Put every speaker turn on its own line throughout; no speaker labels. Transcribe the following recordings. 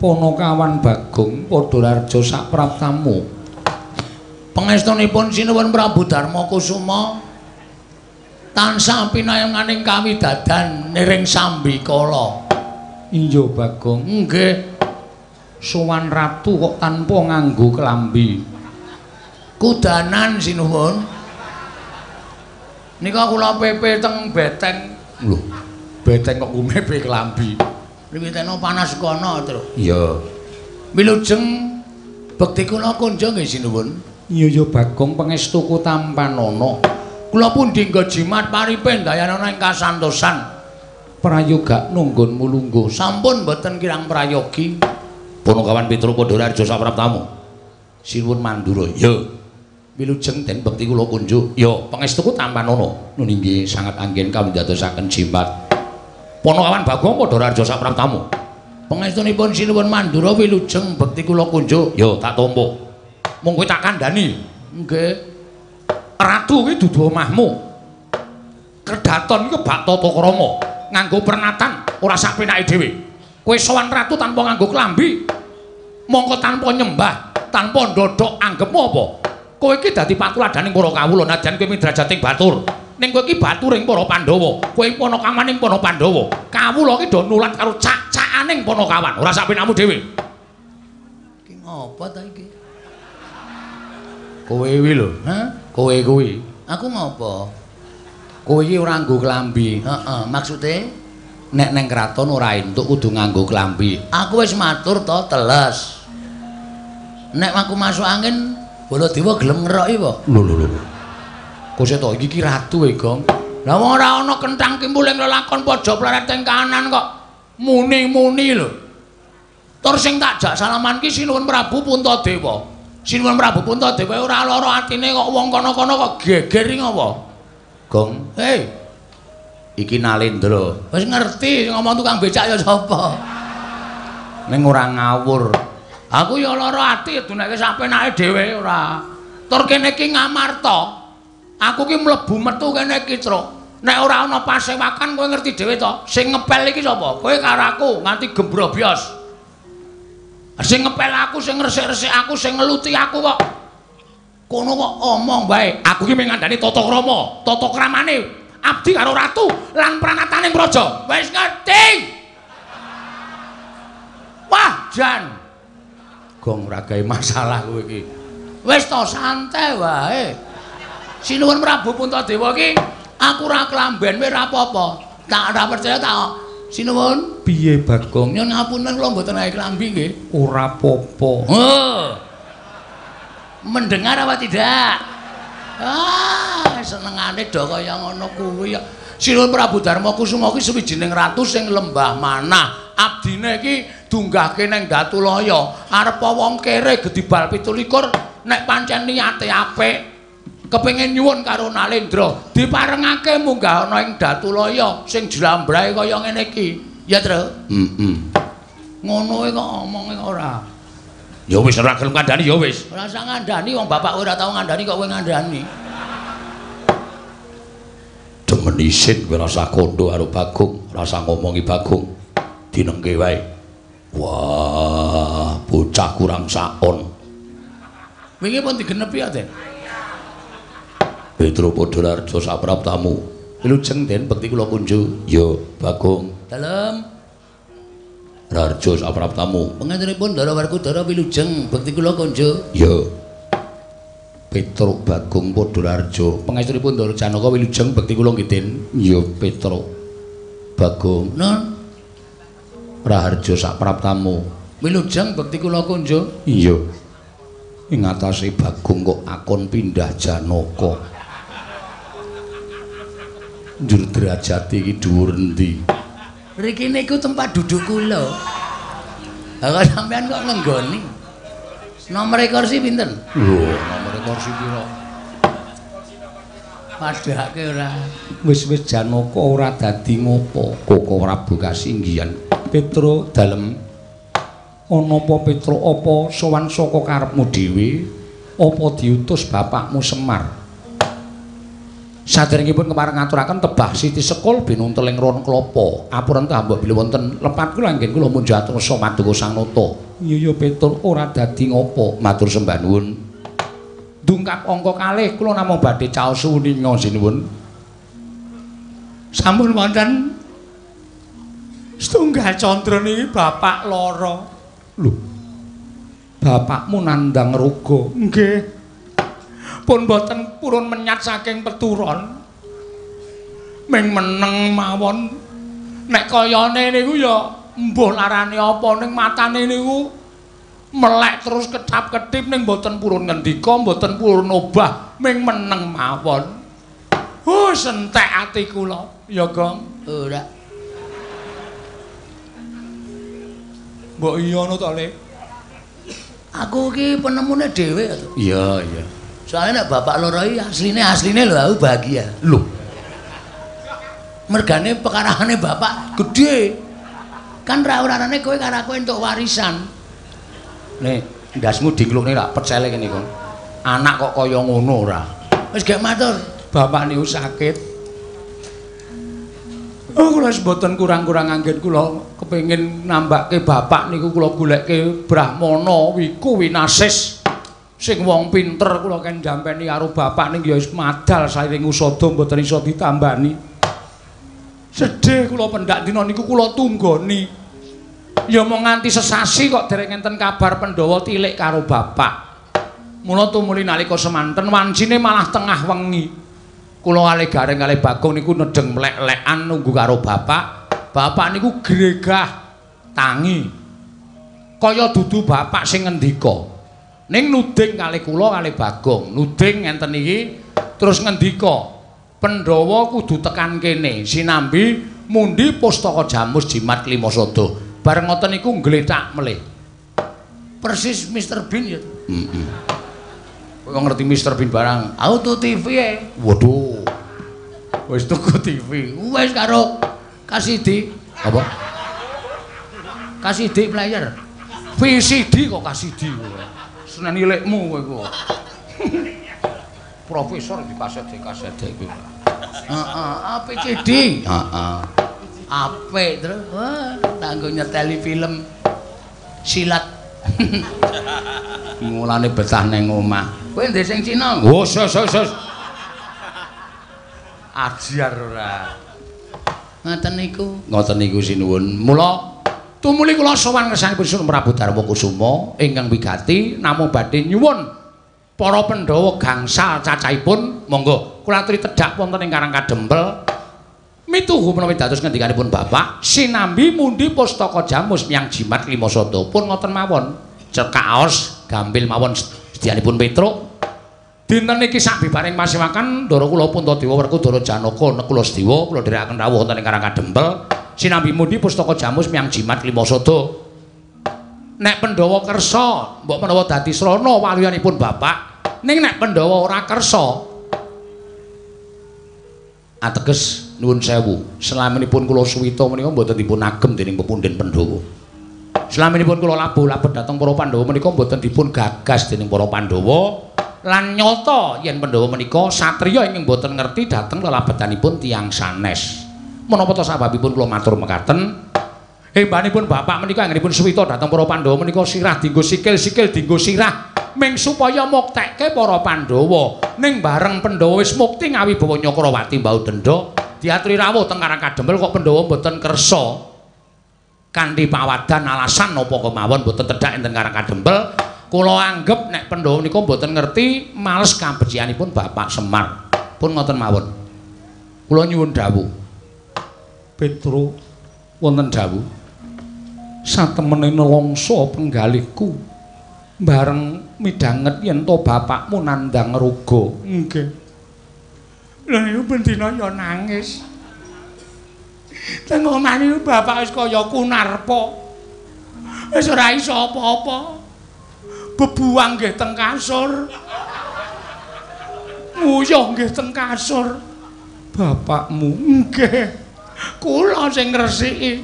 Ponokawan Bagong Padhararja sapraptamu. Pangestunipun sinuwun Prabu Darma Kusuma tansah pinayanganing kawidadan niring Sambikala. Iya Bagong. Nggih. Sowan ratu kok tanpa nganggo klambi. Kudanan sinuwun. Nika kula pepe teng beteng. Lho, beteng kok kumepe klambi. Riwitena panas kono, Tru. Iya. Wilujeng bekti kula kunjung nggih sinuwun. Iya Bagong pangestuku tampanana. Kula pundi nggo jimat paripen dayanana ing kasantosan. Prayoga nunggun mulungguh sampun boten kirang prayogi. Ponokawan Petruk Padhararja sapraptamu. Sinuwun mandura. Ya. Wilujeng den bekti kula kunjuk. Ya, pangestuku tampanana. Nun inggih sanget anggen kawidadosaken jimat. Ponokawan Bagong Padhararja sapraptamu. Pangestunipun sinuwun mandura wilujeng bekti kula kunjuk. Ya, tak tampa. Mung kowe tak kandhani. Nggih. Ratu kuwi dudu omahmu. Kedaton iki bak tata krama, nganggo pernatan ora sak penake dhewe. Kowe sowan ratu tanpa nganggo klambi, mongko tanpa nyembah, tanpa ndodhok anggepmu apa? Kowe iki dadi patuladaning para kawula najan kowe midrajating batur. Ning kowe iki baturing para Pandhawa, kowe panakawaning para Pandhawa. Kawula iki do nulat karo cak-cakaning panakawan, ora sak penakmu dhewe. Iki ngopo ta iki? Kowe kuwi lho, ha? Kowe kuwi. Aku ngopo? Kowe iki ora nganggo klambi. Heeh, maksude nek neng kraton ora entuk kudu nganggo klambi. Aku wis matur to teles. Nek aku masuk angin, Baladewa gelem ngeroki apa? Lho. Kose to iki ratu e, Gong. Lah wong ora ana kenthang kimpuling lelakon pojok plaret teng kanan kok muni-muni lho. Tur sing tak jak salaman ki sinuwun Prabu Puntadewa. Sinuwun Prabu Puntadewa ora lara atine kok wong kono-kono kok geger iki ngapa? Gong, hei. Iki Nalendra. Wis ngerti ngomong tukang becak ya sapa? Ning ora ngawur. Aku ya lara ati duneke sapenake dhewe ora. Tur kene iki Ngamarta. Aku ki mlebu metu kene iki, Truk. Nek ora ana pasewakan kowe ngerti dhewe to. Sing ngepel iki sapa? Kowe karo aku nganti gembrobyos. Sing ngepel aku, sing ngresik-resik aku, sing ngeluti aku kok. Kono kok omong bae. Aku ki mengandani tata krama, tata kramane abdi karo ratu lan pranataning praja. Wis ngerti? Wah, Jan. Gong ora gawe masalah kowe iki. Wis to santai wae. Sinuwun Prabu Puntadewa iki aku ora klamben wae ora apa-apa. Tak ora percaya tak sinuwun. Piye Bagong? Nyun ngapunten kula mboten gawe klambi nggih. Ora apa-apa. Mendengar apa tidak? Senengane do kaya ngono kuwi ya. Sinuwun Prabu Darma Kusuma kuwi suwijining ratu sing lembah manah. Abdine iki dunggahke ning Datulaya. Arep wong kere gedibal 17 nek pancen niyate apik. Kepengin nyuwun karo Nalendra diparengake munggah ana ing Datulaya sing jlambrahe kaya ngene iki. Ya, Tru? Ngono kok omonge ora. Ya wis ora gelem kandhani ya wis. Ora usah ngandhani wong bapak ora tau ngandhani kok kowe ngandhani. Demen isin kowe rasa kandha karo Bagong, rasa ngomongi Bagong. Dinengke wae. Wah, bocah kurang saon. Wingi pun digenepi ya, Den? Petruk Padhararja sapraptamu. Wilujeng Den bekti kula kunjuk. Ya, Bagong. Dalem. Rarja sapraptamu. Pengentenipun Dara Werkudara wilujeng bekti kula kunjuk. Ya. Petruk Bagong Padhararja. Pengestunipun Dara Janaka wilujeng bekti kula nggih, Den. Ya, Petruk Bagong. Nun. Raharja sapraptamu. Wilujeng bekti kula kunjuk. Iya. Ing atase Bagong kok akon pindah Janaka. Njur derajate iki dhuwur endi? Mriki niku tempat duduk kula. Lah sampean kok nenggoni? Nomor kursi pinten? Lho, nomor kursi pira? Padhake ora. Wis Janaka ora dadi ngopo. Koko Prabu Kasinggihan. Petruk dalem. Ana apa Petruk apa sowan saka karepmu dhewe? Apa diutus bapakmu Semar? Saderengipun kepareng ngaturaken tebah Siti Sekul binunteling ron klapa. Apuren tambah bila wonten lepat kula anggen kula munjat rasa maduka Sang Nata. Iya Petur ora dadi ngopo. Matur sembah nuwun. Dungkap angka kalih kula namung badhe caos suwuninga sinuwun. Sampun wonten setunggal candra niki bapak lara. Lho. Bapakmu nandang ruga. Nggih. Pun boten purun menyat saking peturon. Ming meneng mawon. Nek kayane niku ya mbuh larane apa ning matane niku melek terus kedap-kedip ning boten purun ngendika, boten purun obah, ming meneng mawon. Sentek ati kula. Ya, Gong. Ora. Mbok iya ngono to, Le? Aku iki penemune dhewe to. Iya, iya. Soalnya nek bapak loro iki asline lho aku bahagia. Lho. Mergane pekarane bapak gede. Kan ra urane kowe karo aku entuk warisan. Nek ndasmu dingklukne rak pecele kene kon. Anak kok kaya ngono ora. Wis gek matur. Bapak niku sakit. Oh, kula mboten kurang-kurang anggen kula kepengin nambahke bapak niku kula goleke Brahmana wiku winasis. Sing wong pinter kula kan jampeni karo bapak ning ya wis madal sairing usada mboten iso ditambani. Sedih kula pendak dina niku kula tunggoni. Ya mung nganti sesasi kok dereng enten kabar Pandhawa tilik karo bapak. Mula tumuli nalika semanten wancine malah tengah wengi. Kula kalih gareng kalih Bagong niku nedeng mlek-lekan nunggu karo bapak. Bapak niku gregah tangi. Kaya dudu bapak sing ngendika. Ning nuding kalih kula kalih Bagong, nuding ngenten iki terus ngendika, Pandhawa kudu tekan kene, sinambi mundi Pustaka Jamus Jimat Limasada. Bareng ngoten niku nggletak melih. Persis Mr. Bean ya. Heeh. Kowe ngerti Mr. Bean barang Auto TV e. Waduh. Wis tuku TV. Wis karo Kasidi. Apa? Kasidi player. VCD kok Kasidi. Senen ilikmu kowe iku. Profesor di kaset iki. Heeh, APCD. Heeh. Apik terus. Wah, kanggo nyeteli film silat. Mulane betah ning omah. Kowe ndek sing Cina? Oh, sus. Ajar ora. Ngoten niku sinuwun. Mula tumuli kula sowan ngersangipun Sun Prabu Darma Kusuma ingkang wigati namung badhe nyuwun para Pandhawa gangsal cacahipun monggo kula aturi tedhak wonten ing Karang Kadempel mituhu menawi dados ngendikanipun bapak sinambi mundi Pustaka Jamus Miang Jimat Limasada pun ngoten mawon cekaos gampil mawon sedyanipun Petruk dinten niki sabibaring pasewakan ndara kula Puntadewa Werkudara Janaka Nekula Sedewa kula dherekaken rawuh wonten ing Karang Kadempel sinambi mundi Pustaka Jamus Miang Jimat Limasada. Nek Pandhawa kersa, mbok menawa dadi srana waliyanipun bapak, ning nek Pandhawa ora kersa ateges nuwun sewu. Selaminipun kula suwita menika mboten dipun agem dening pepundhen Pandhawa. Selaminipun kula labuh-labet dhateng para Pandhawa menika mboten dipun gagas dening para Pandhawa. Lan nyata yen Pandhawa menika satriya ingkang mboten ngerti dhateng lelabetanipun tiyang sanes. Menapa to sababipun kula matur mekaten hembanipun bapak menika anggenipun suwita dhateng para Pandhawa menika sirah dienggo sikil dienggo sirah ming supaya muktekke para Pandhawa ning bareng Pandhawa wis mukti ngawi bawa Nyakrawati Mbahudenda diaturi rawuh teng Karang Kadempel kok Pandhawa mboten kersa kanthi pawadan alasan napa kemawon mboten tedhak enten Karang Kadempel kula anggep nek Pandhawa menika mboten ngerti males kabecikanipun Bapak Semar pun ngoten mawon kula nyuwun dawuh Petro wonten dawuh satemene nelongso penggalihku bareng midhanget yen to bapakmu nandang ruga nggih lha niku bendina ya nangis teng omah niku bapak wis kaya kunarpa wis ora iso apa-apa bebuang nggih teng kasur nguyuh nggih teng kasur bapakmu nggih kula sing ngresiki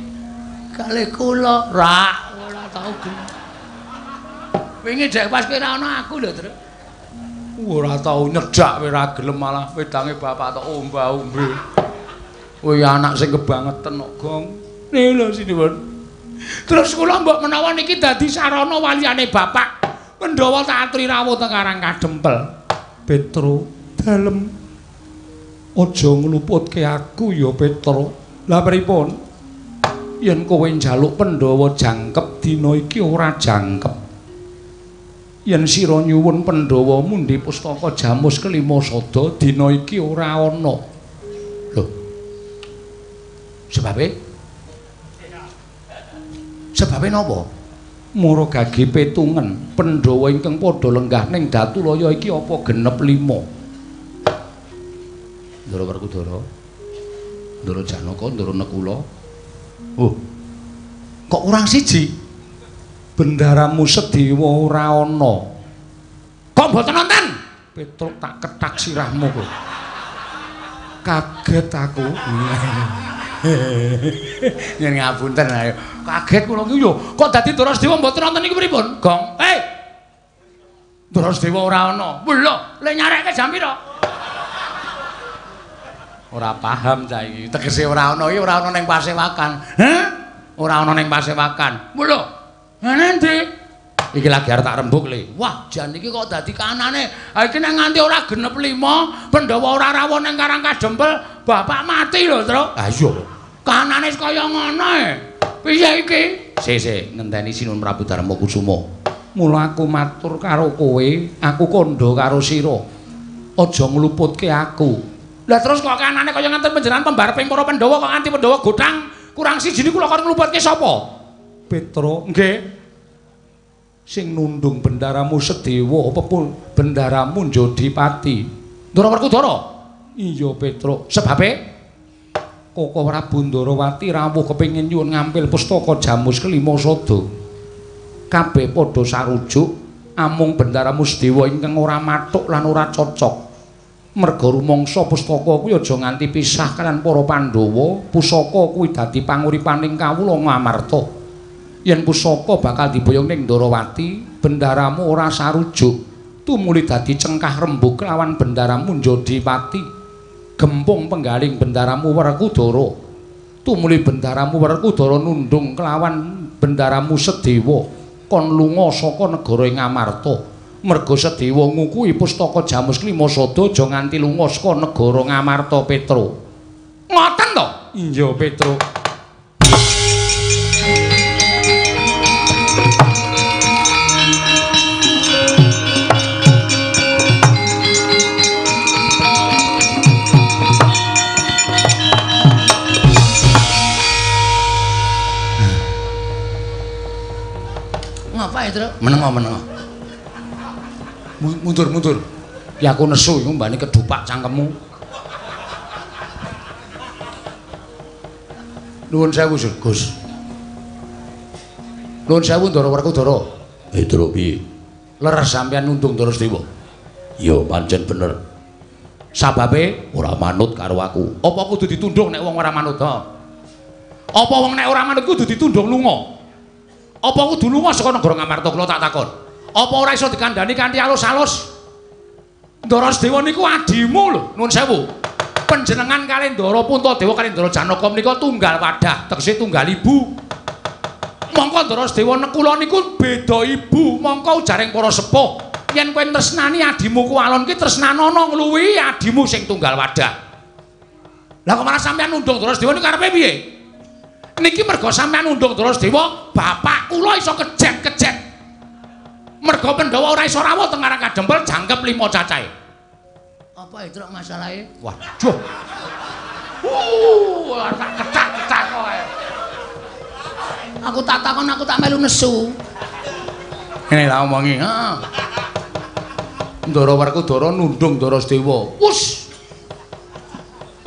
kalih kula ora tau gelem wingi jek pas kira ana aku lho Tru Ora tau nyedak kowe ora gelem malah wedange bapak tok omba-ombe. Kowe anak sing kebangetan kok, Gong. Nih lho sinuwun. Terus kula mbok menawa niki dadi sarana waliyane bapak. Pandhawa tak aturi rawuh teng Karang Kadempel. Petro, dalem. Aja ngluputke aku ya, Petro. Lah pripun? Yen kowe njaluk Pandhawa jangkep dina iki ora jangkep. Yen sira nyuwun Pandhawa mundi pustaka Jamus kelima sada dina iki ora ana. Lho. Sebabe napa? Mara gage petungen Pandhawa ingkang padha lenggah ning Datulaya iki apa genep 5. Ndara Werkudara. Ndara Janaka, Ndara Nekula. Oh. Kok kurang siji? Bendaramu Sedewa ora ana. Kok mboten wonten? Petruk tak ketak sirahmu kok. Kaget aku. Yen ngapunten ayo. Kaget kula ki yo. Kok dadi Ndara Sedewa mboten wonten niku pripun? Gong. Ndara Sedewa ora ana. Lho, lek nyarekke jam pira? Ora paham cah iki. Tegese ora ana iki ora ana ning Pasewakan. Hah? Ora ana ning Pasewakan. Lho. Nanti iki lagi arep tak rembug le. Wah, jan iki kok dadi kanane. Ha iki nek nganti ora genep 5, Pandhawa ora rawuh ning Karang Kadempel, bapak mati lho, Truk. Ha iya. Kanane kaya ngono e. Piye iki? Sik, ngenteni Sinuwun Prabu Darma Kusuma. Mula aku matur karo kowe, aku kandha karo sira. Aja ngluputke aku. Lah terus kok kanane kaya ngenten panjenengan pembareping para Pandhawa kok nganti Pandhawa godhang kurang siji niku lho kok ngluputke sapa? Petro, nggih. Sing nundung bendaramu Sedewa apa pun bendaramu Jodipati. Ndara Werkudara. Iya, Petro. Sebabe Koko Prabu Ndarawati rawuh kepengin nyuwun ngampil pustaka Jamus kelima sada. Kabeh padha sarujuk amung bendaramu Sedewa ingkang ora mathuk lan ora cocok. Merga rumangsa pustaka kuwi aja nganti pisah kaliyan para Pandhawa, pusaka kuwi dadi panguripaning kawula Ngamarta. Yen pusaka bakal diboyong ning Ndarawati, bendaramu ora sarujuk, tumuli dadi cengkah rembug lawan bendaramu Jodipati. Gempung penggaling bendaramu Werkudara, tumuli bendaramu Werkudara nundung kelawan bendaramu Sedewa kon lunga saka negara Ngamarta. Merga Sedewa ngukuhi pustaka Jamus kelima sada aja nganti lunga saka negara Ngamarta, Petro. Ngoten to? Iya, Petro. Menengo. Mundur. Ya aku nesu iku mbane kedupak cangkemmu. Nuwun sewu, Gus. Nuwun sewu Ndara Werkudara. Petro piye? Leres sampeyan nundung Ndara Sedewa. Ya pancen bener. Sababe ora manut karo aku. Apa kudu ditundung nek wong ora manut? Apa wong nek ora manut kudu ditundung lunga? Apa kudu lunga saka negara Ngamarta kula tak takon? Apa ora iso dikandhani kanthi alus-alus? Ndara Sedewa niku adimu lho, nuwun sewu. Panjenengan kalih Ndara Puntadewa kalih Ndara Janaka menika tunggal wadah, tegese tunggal ibu. Mongko Ndara Sedewa Nekula niku beda ibu, mongko ujaring para sepuh, yen kowe tresnani adimu ku alon ki tresnanono ngluwihi adimu sing tunggal wadah. Lah kok malah sampeyan nundung Ndara Sedewa niku karepe piye? Niki merga sampeyan nundung Ndara Sedewa, bapak kula iso kejet-kejet. Merga Pandhawa ora iso rawuh teng Karang Kadempel jangkep 5 cacahe. Apa itu masalahe? Waduh. Tak ketak-ketak kowe. Aku tak takon aku tak melu nesu. Ngene tak omongi, heeh. Ndara Werkudara nundung Ndara Sedewa. Wus.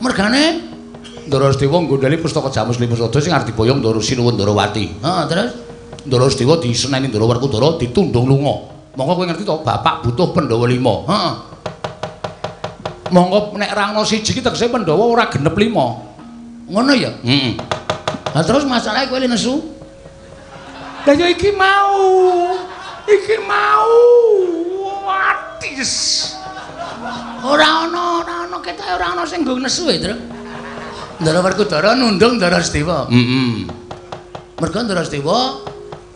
Mergane Ndara Sedewa nggondhali pustaka Jamus Lima Sada sing arep diboyong Ndara Sinuwun Ndarawati. Heeh, terus Ndara Sedewa diseneni Ndara Werkudara ditundung lunga. Monggo kowe ngerti to, bapak butuh Pandhawa 5. Heeh. Monggo nek ra ana siji ki tegese Pandhawa ora genep 5. Ngono ya? Heeh. Lah terus masalahe kowe nesu? Lah ya iki mau. Atis. Ora ana ketoke ora ana sing nggo nesu e, Tru. Ndara Werkudara nundung Ndara Sedewa. Mergo Ndara Sedewa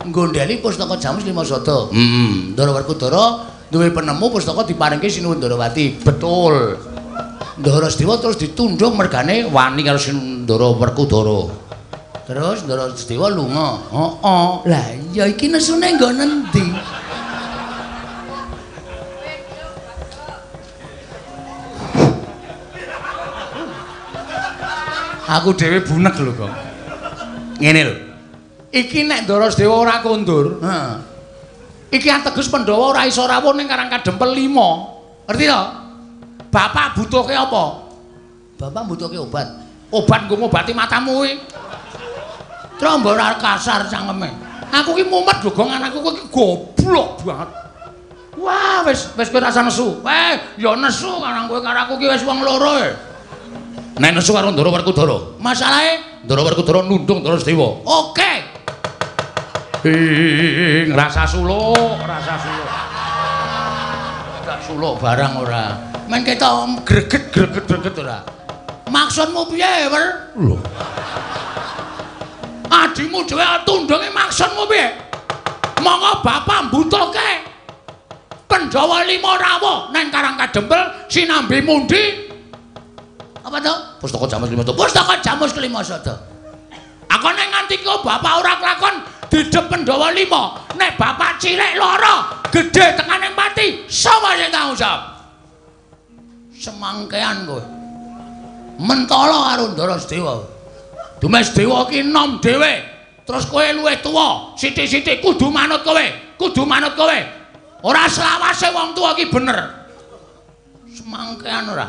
nggondheli pustaka Jamus Lima Sada. Ndara Werkudara duwe penemu pustaka diparingke Sinuwun Ndarawati. Betul. Ndara Sedewa terus ditundung mergane wani karo Ndara Werkudara. Terus Ndara Sedewa lunga. Heeh. Lah iya iki nesune nggo nendi? Aku dhewe bunek lho kok. Ngene lho. Iki nek Ndara Sedewa ora kondur, iki ateges Pandhawa ora iso rawuh ning Karang Kadempel 5. Ngerti to? Bapak butuhke apa? Bapak butuhke obat. Obat nggo ngobati matamu kuwi. Trombon kasar cangkeme. Aku ki mumet gogong anakku kuwi goblok banget. Wah, wis kowe rasa nesu. Ya nesu karang kowe karo aku ki wis wong loro e. Nek nesu karo Ndara Werkudara. Masalahe Ndara Werkudara nundung Ndara Sedewa. Oke. Rasa suluk. Gak suluk barang ora. Men ketok greget ora. Maksudmu piye, Wer? Lho. Adimu dhewe tundunge maksudmu piye? Monggo bapak mbutuhke Pandhawa 5 rawuh nang Karang Kadempel sinambi mundi. Apa to? Pustaka Jamus Lima Sada. Pustaka Jamus Lima Sada. Aku nek nganti kok bapak ora kelakon didep Pandhawa 5. Nek bapak cilik lara, gedhe tekaning mati, sapa sing tanggung jawab? Semangkean kowe. Mentala karo Ndara Sedewa. Dumes Dewa ki nom dhewe. Terus kowe luwih tuwa, sithik-sithik kudu manut kowe. Ora selawase wong tuwa ki bener. Semangkean ora.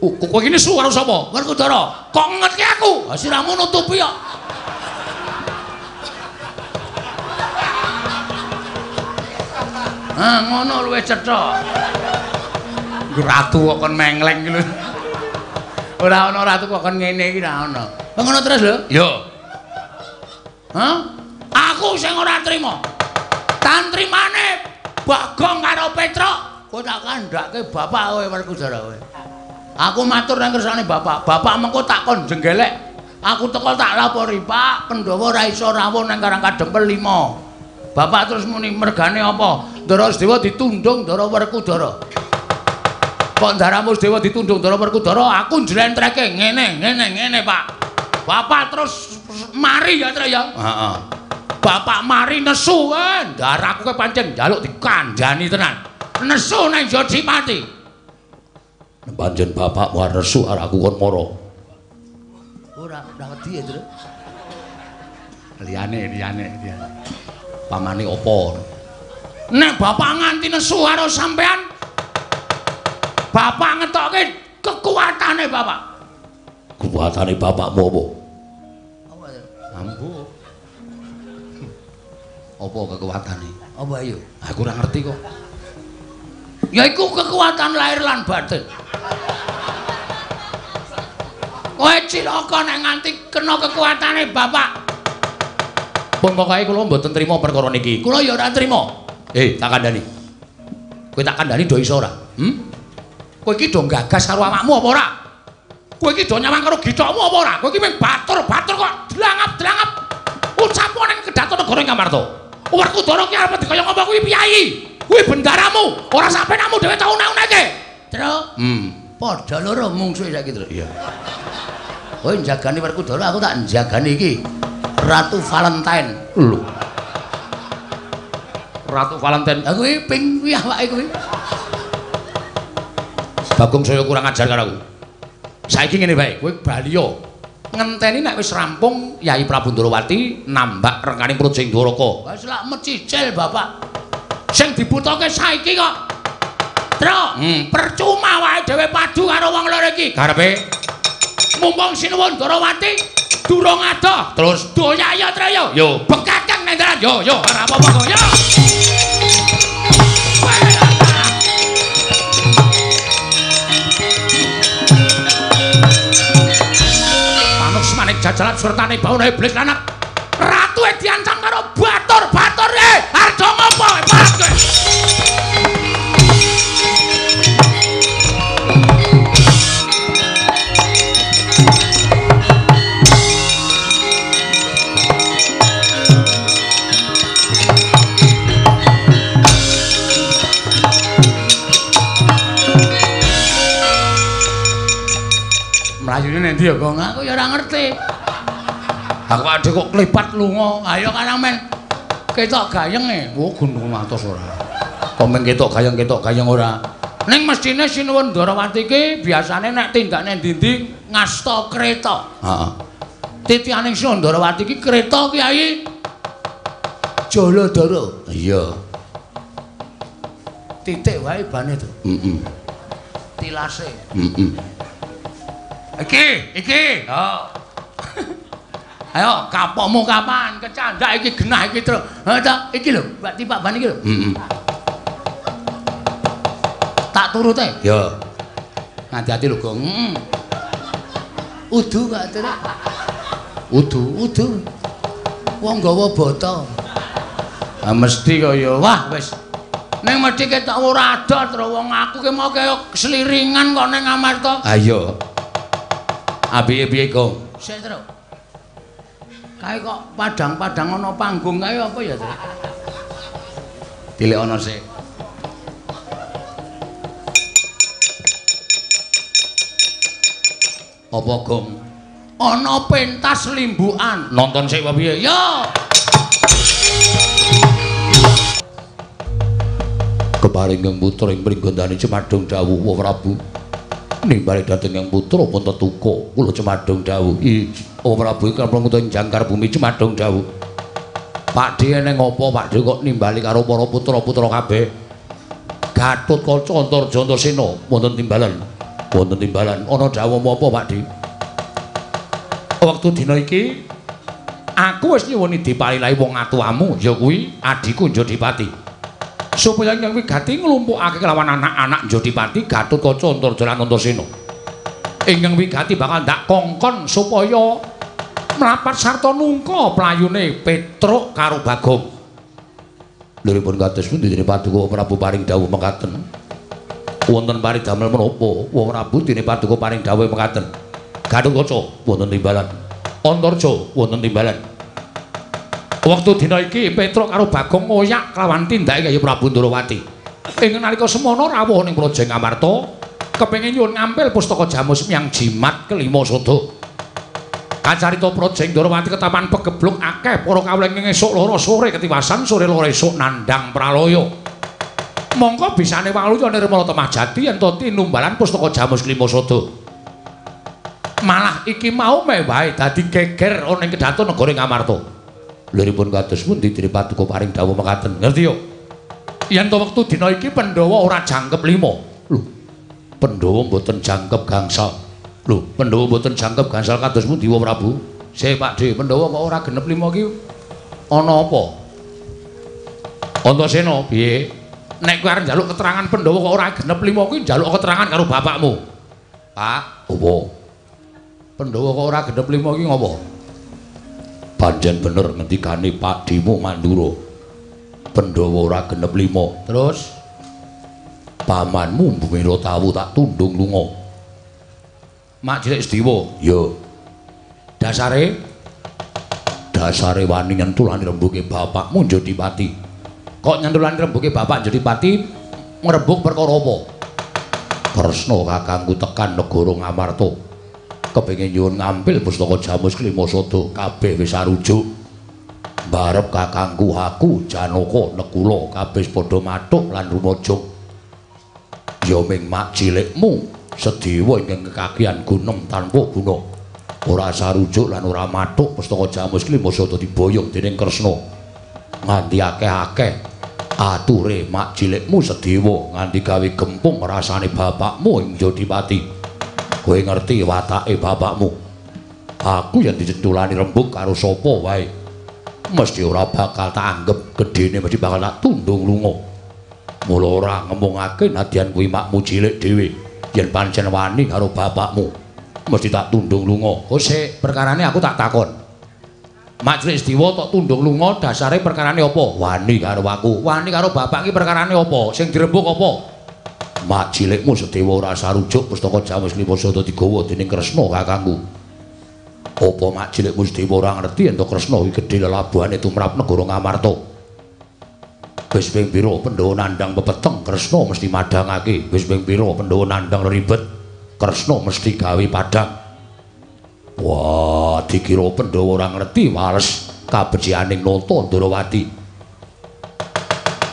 Kowe iki nesu karo sapa? Werkudara. Kok ngetke aku? Siramu nutupi kok. Ngono luwih cetha. Ratu kok kon mengleng iki lho. Ora ana ratu kok kon ngene iki ora ana. Ngono terus lho? Yo. Aku sing ora trima. Tantrimane Bagong karo Petruk, kowe tak kandhake bapak kowe Werkudara kowe. Aku matur nang kersane bapak. Bapak mengko tak kon jenggelek. Aku teko tak lapori, Pak, Pandhawa ora iso rawuh nang Karang Kadempel 5. Bapak terus muni mergane apa? Ndara Sedewa ditundung Ndara Werkudara. Kok Ndara Sedewa ditundung Ndara Werkudara, aku njlentreke ngene, Pak. Bapak terus mari ya, Tra ya. Heeh. Bapak mari nesu, ndaraku ke pancen njaluk dikandhani tenan. Nesu nang Jodimati. Pancen bapak war nesu arek aku kon mara. Ora wedi ya, Tru. Liyane. Pamane apa? Nek bapak nganti nesu karo sampean, bapak ngetokke kekuatane bapak. Kekuatane bapakmu apa? Apa? Ambu. Apa kekuatane? Apa ayo? Aku ora ngerti kok. Yaiku kekuatan lahir lan batin. Kowe cilaka nek nganti kena kekuatane bapak. Pun pokoke kula mboten trima perkara niki. Kula ya ora trima. Tak kandhani. Kowe tak kandhani do iso ora? Kowe iki do gagas karo awakmu apa ora? Kowe iki do nyawang karo githokmu apa ora? Kowe iki mung batur-batur kok dlangap-dlangap. Ucapmu ning Kedaton Negara Ngamarta. Werkudara ki arep dikaya ngapa kuwi piyai? Kuwi bendaramu, ora sampeyanmu dhewe tau naunake. Tru? Padha loro mungsuhe saiki, Tru. Iya. Kowe njagani Werkudara, aku tak njagani iki. Ratu Valentine. Lho. Ratu Valentine. Aku iki ping kuwi awake kuwi. Bagong saya kurang ajar karo aku. Saiki ngene bae, kowe baliya. Ngenteni nek wis rampung Yai Prabu Ndarawati nambak rengkaning perut sing Dwaraka. Wis lak mecicil, Bapak. Sing dibutuhke saiki kok. Tru, percuma wae dhewe padu karo wong loro iki. Karepe mumpung Sinuwun Ndarawati durung adoh, terus doya ya, Tru yo. Yo, bekakang nang dalan. Yo, ora apa-apa kok. Yo. Jajalan surtane bauna iblis lanak ratu diancam karo batur-batur harga ngopo parek kowe ndi ya, Gong? Aku ya ora ngerti. Aku ade kok klepat lunga. Ayo karang men. Ketok gayenge. Oh, gunung matos ora. Kok men ketok gayeng ora. Ning mestine Sinuwun Ndarawati iki biasane nek tindakne ndi-ndi ngasta kreta. Heeh. Titianing Sinuwun Ndarawati iki kreta Kyai Jaladara. Iya. Titik wae bane to. Heeh. Tilase. Heeh. Iki. Oh. Ayo, kapokmu kapan? Kecandak iki genah iki terus. Ha ta, iki lho, Mbak Tipak ban iki lho. Heeh. Tak turute. Ya. Hati-hati lho, Gong. Udu gak terus. Udu. Wong gawa bata. Ah mesti kaya wah wis. Ning mesti ketok ora ada terus wong aku ki mau kaya seliringan kok ning Amarta. Ha iya. Piye Gong? Sik terus. Kae kok padang-padang ana panggung kae apa ya, Tru? Dilek ana sik. Apa, Gong? Ana pentas limbukan. Nonton sik apa piye? Yo. Keparing Yang Putra ing pringgondane Cemadung dawuh Wa Prabu. Nimbali dhateng Yang Putra pun tetuka kula Cemadung dawuh. Wa Prabu iki karo jangkar bumi Cemadung dawuh. Pakdhe eneng apa Pakdhe kok nimbali karo para putra-putra kabeh? Gatotkaca Antarja Antasena wonten timbalan. Wonten timbalan ana dawuh apa Pakdhe? Wektu dina iki aku wis nyuwuni dipalilahi wong atuwamu ya kuwi adiku Jodipati. Supaya Hyang Wigati nglumpukake kelawan anak-anak Jodipati Gatotkaca Antarja lan Antasena. Hyang Wigati bakal ndak kongkon supaya mlapat sarta nungka playune Petruk karo Bagong. Liripun kados pundi dene Paduka Prabu paring dawuh mekaten. Wonten paridamel menapa Wong Prabu dene Paduka paring dawuh mekaten. Gatotkaca wonten timbalan. Antarja wonten timbalan. Wektu dina iki Petruk karo Bagong ngoyak kelawan tindake Kyai Prabu Ndarawati. Ing nalika semana rawuh ning Projeng Amarta kepengin nyuwun ngampil pustaka Jamus Myang Jimat kelima sada. Kacarita Projeng Ndarawati ketapan pegebluk akeh para kawling esuk loro sore ketiwasan sore loro esuk nandhang pralaya. Mongko bisane waluya nirmala temah jati yen to tinumbalan pustaka Jamus kelima sada. Malah iki mau meh wae dadi geger ana ing kedaton negara Ngamarta. Liripun kados pundi dene Paduka paring dawuh mekaten. Ngerti yo? Yen to wektu dina iki Pandhawa ora jangkep 5. Lho. Pandhawa mboten jangkep gangsal. Lho, Pandhawa mboten jangkep gangsal kados pundi Wa Prabu? Sik Pakdhe, Pandhawa kok ora genep 5 ki ana apa? Antasena piye? Nek kowe arep njaluk keterangan Pandhawa kok ora genep 5 kuwi njaluk keterangan karo bapakmu. Pak, apa? Pandhawa kok ora genep 5 ki ngopo? Panjen bener ngendikane Pakdimu Mandura. Pandhawa ora genep 5. Terus pamanmu Bumira Tawu tak tundung lunga. Mak Cilik Sediwa, ya. Dasare wani nyentulani rembuke bapakmu Jodipati. Kok nyentulani rembuke bapak Jodipati ngrembug perkara apa? Kresna kakangku tekan negara Ngamarta. Kepengin nyuwun ngampil pustaka Jamus kelima sada kabeh wis sarujuk. Barep kakangku aku Janaka Nekula kabeh padha mathuk lan rumajung. Ya ming mak cilikmu Sediwa ingkang kekakian gunung tanpa guna. Ora sarujuk lan ora mathuk pustaka Jamus kelima sada diboyong dening Kresna. Nganti akeh-akeh ature mak cilikmu Sediwa nganti gawe gempung rasane bapakmu ing Jodipati. Kowe ngerti watake bapakmu. Aku yen dicentulani rembug karo sapa wae mesti ora bakal tak anggap gedene, mesti bakal tak tundung lunga. Mula ora ngomongake nadyan kuwi makmu cilik dhewe. Yen pancen wani karo bapakmu mesti tak tundung lunga. Oh sik, perkarane aku tak takon. Mak Cilik Sediwa tak tundung lunga dasare perkarane apa? Wani karo aku. Wani karo bapak ki perkarane apa? Sing dirembug apa? Mak cilikmu Sediwa ora sarujuk pustaka Jamus kelima sada digawa dening Kresna kakangku. Apa mak cilikmu Sediwa ora ngerti yen to Kresna iki gedhe lelabuhane tumrap negara Ngamarta. Wis ping pira Pandhawa nandhang pepeteng Kresna mesti madhangake. Wis ping pira Pandhawa nandhang ribet Kresna mesti gawe padhang. Wah, dikira Pandhawa ora ngerti wales kabecianing nata Ndarawati.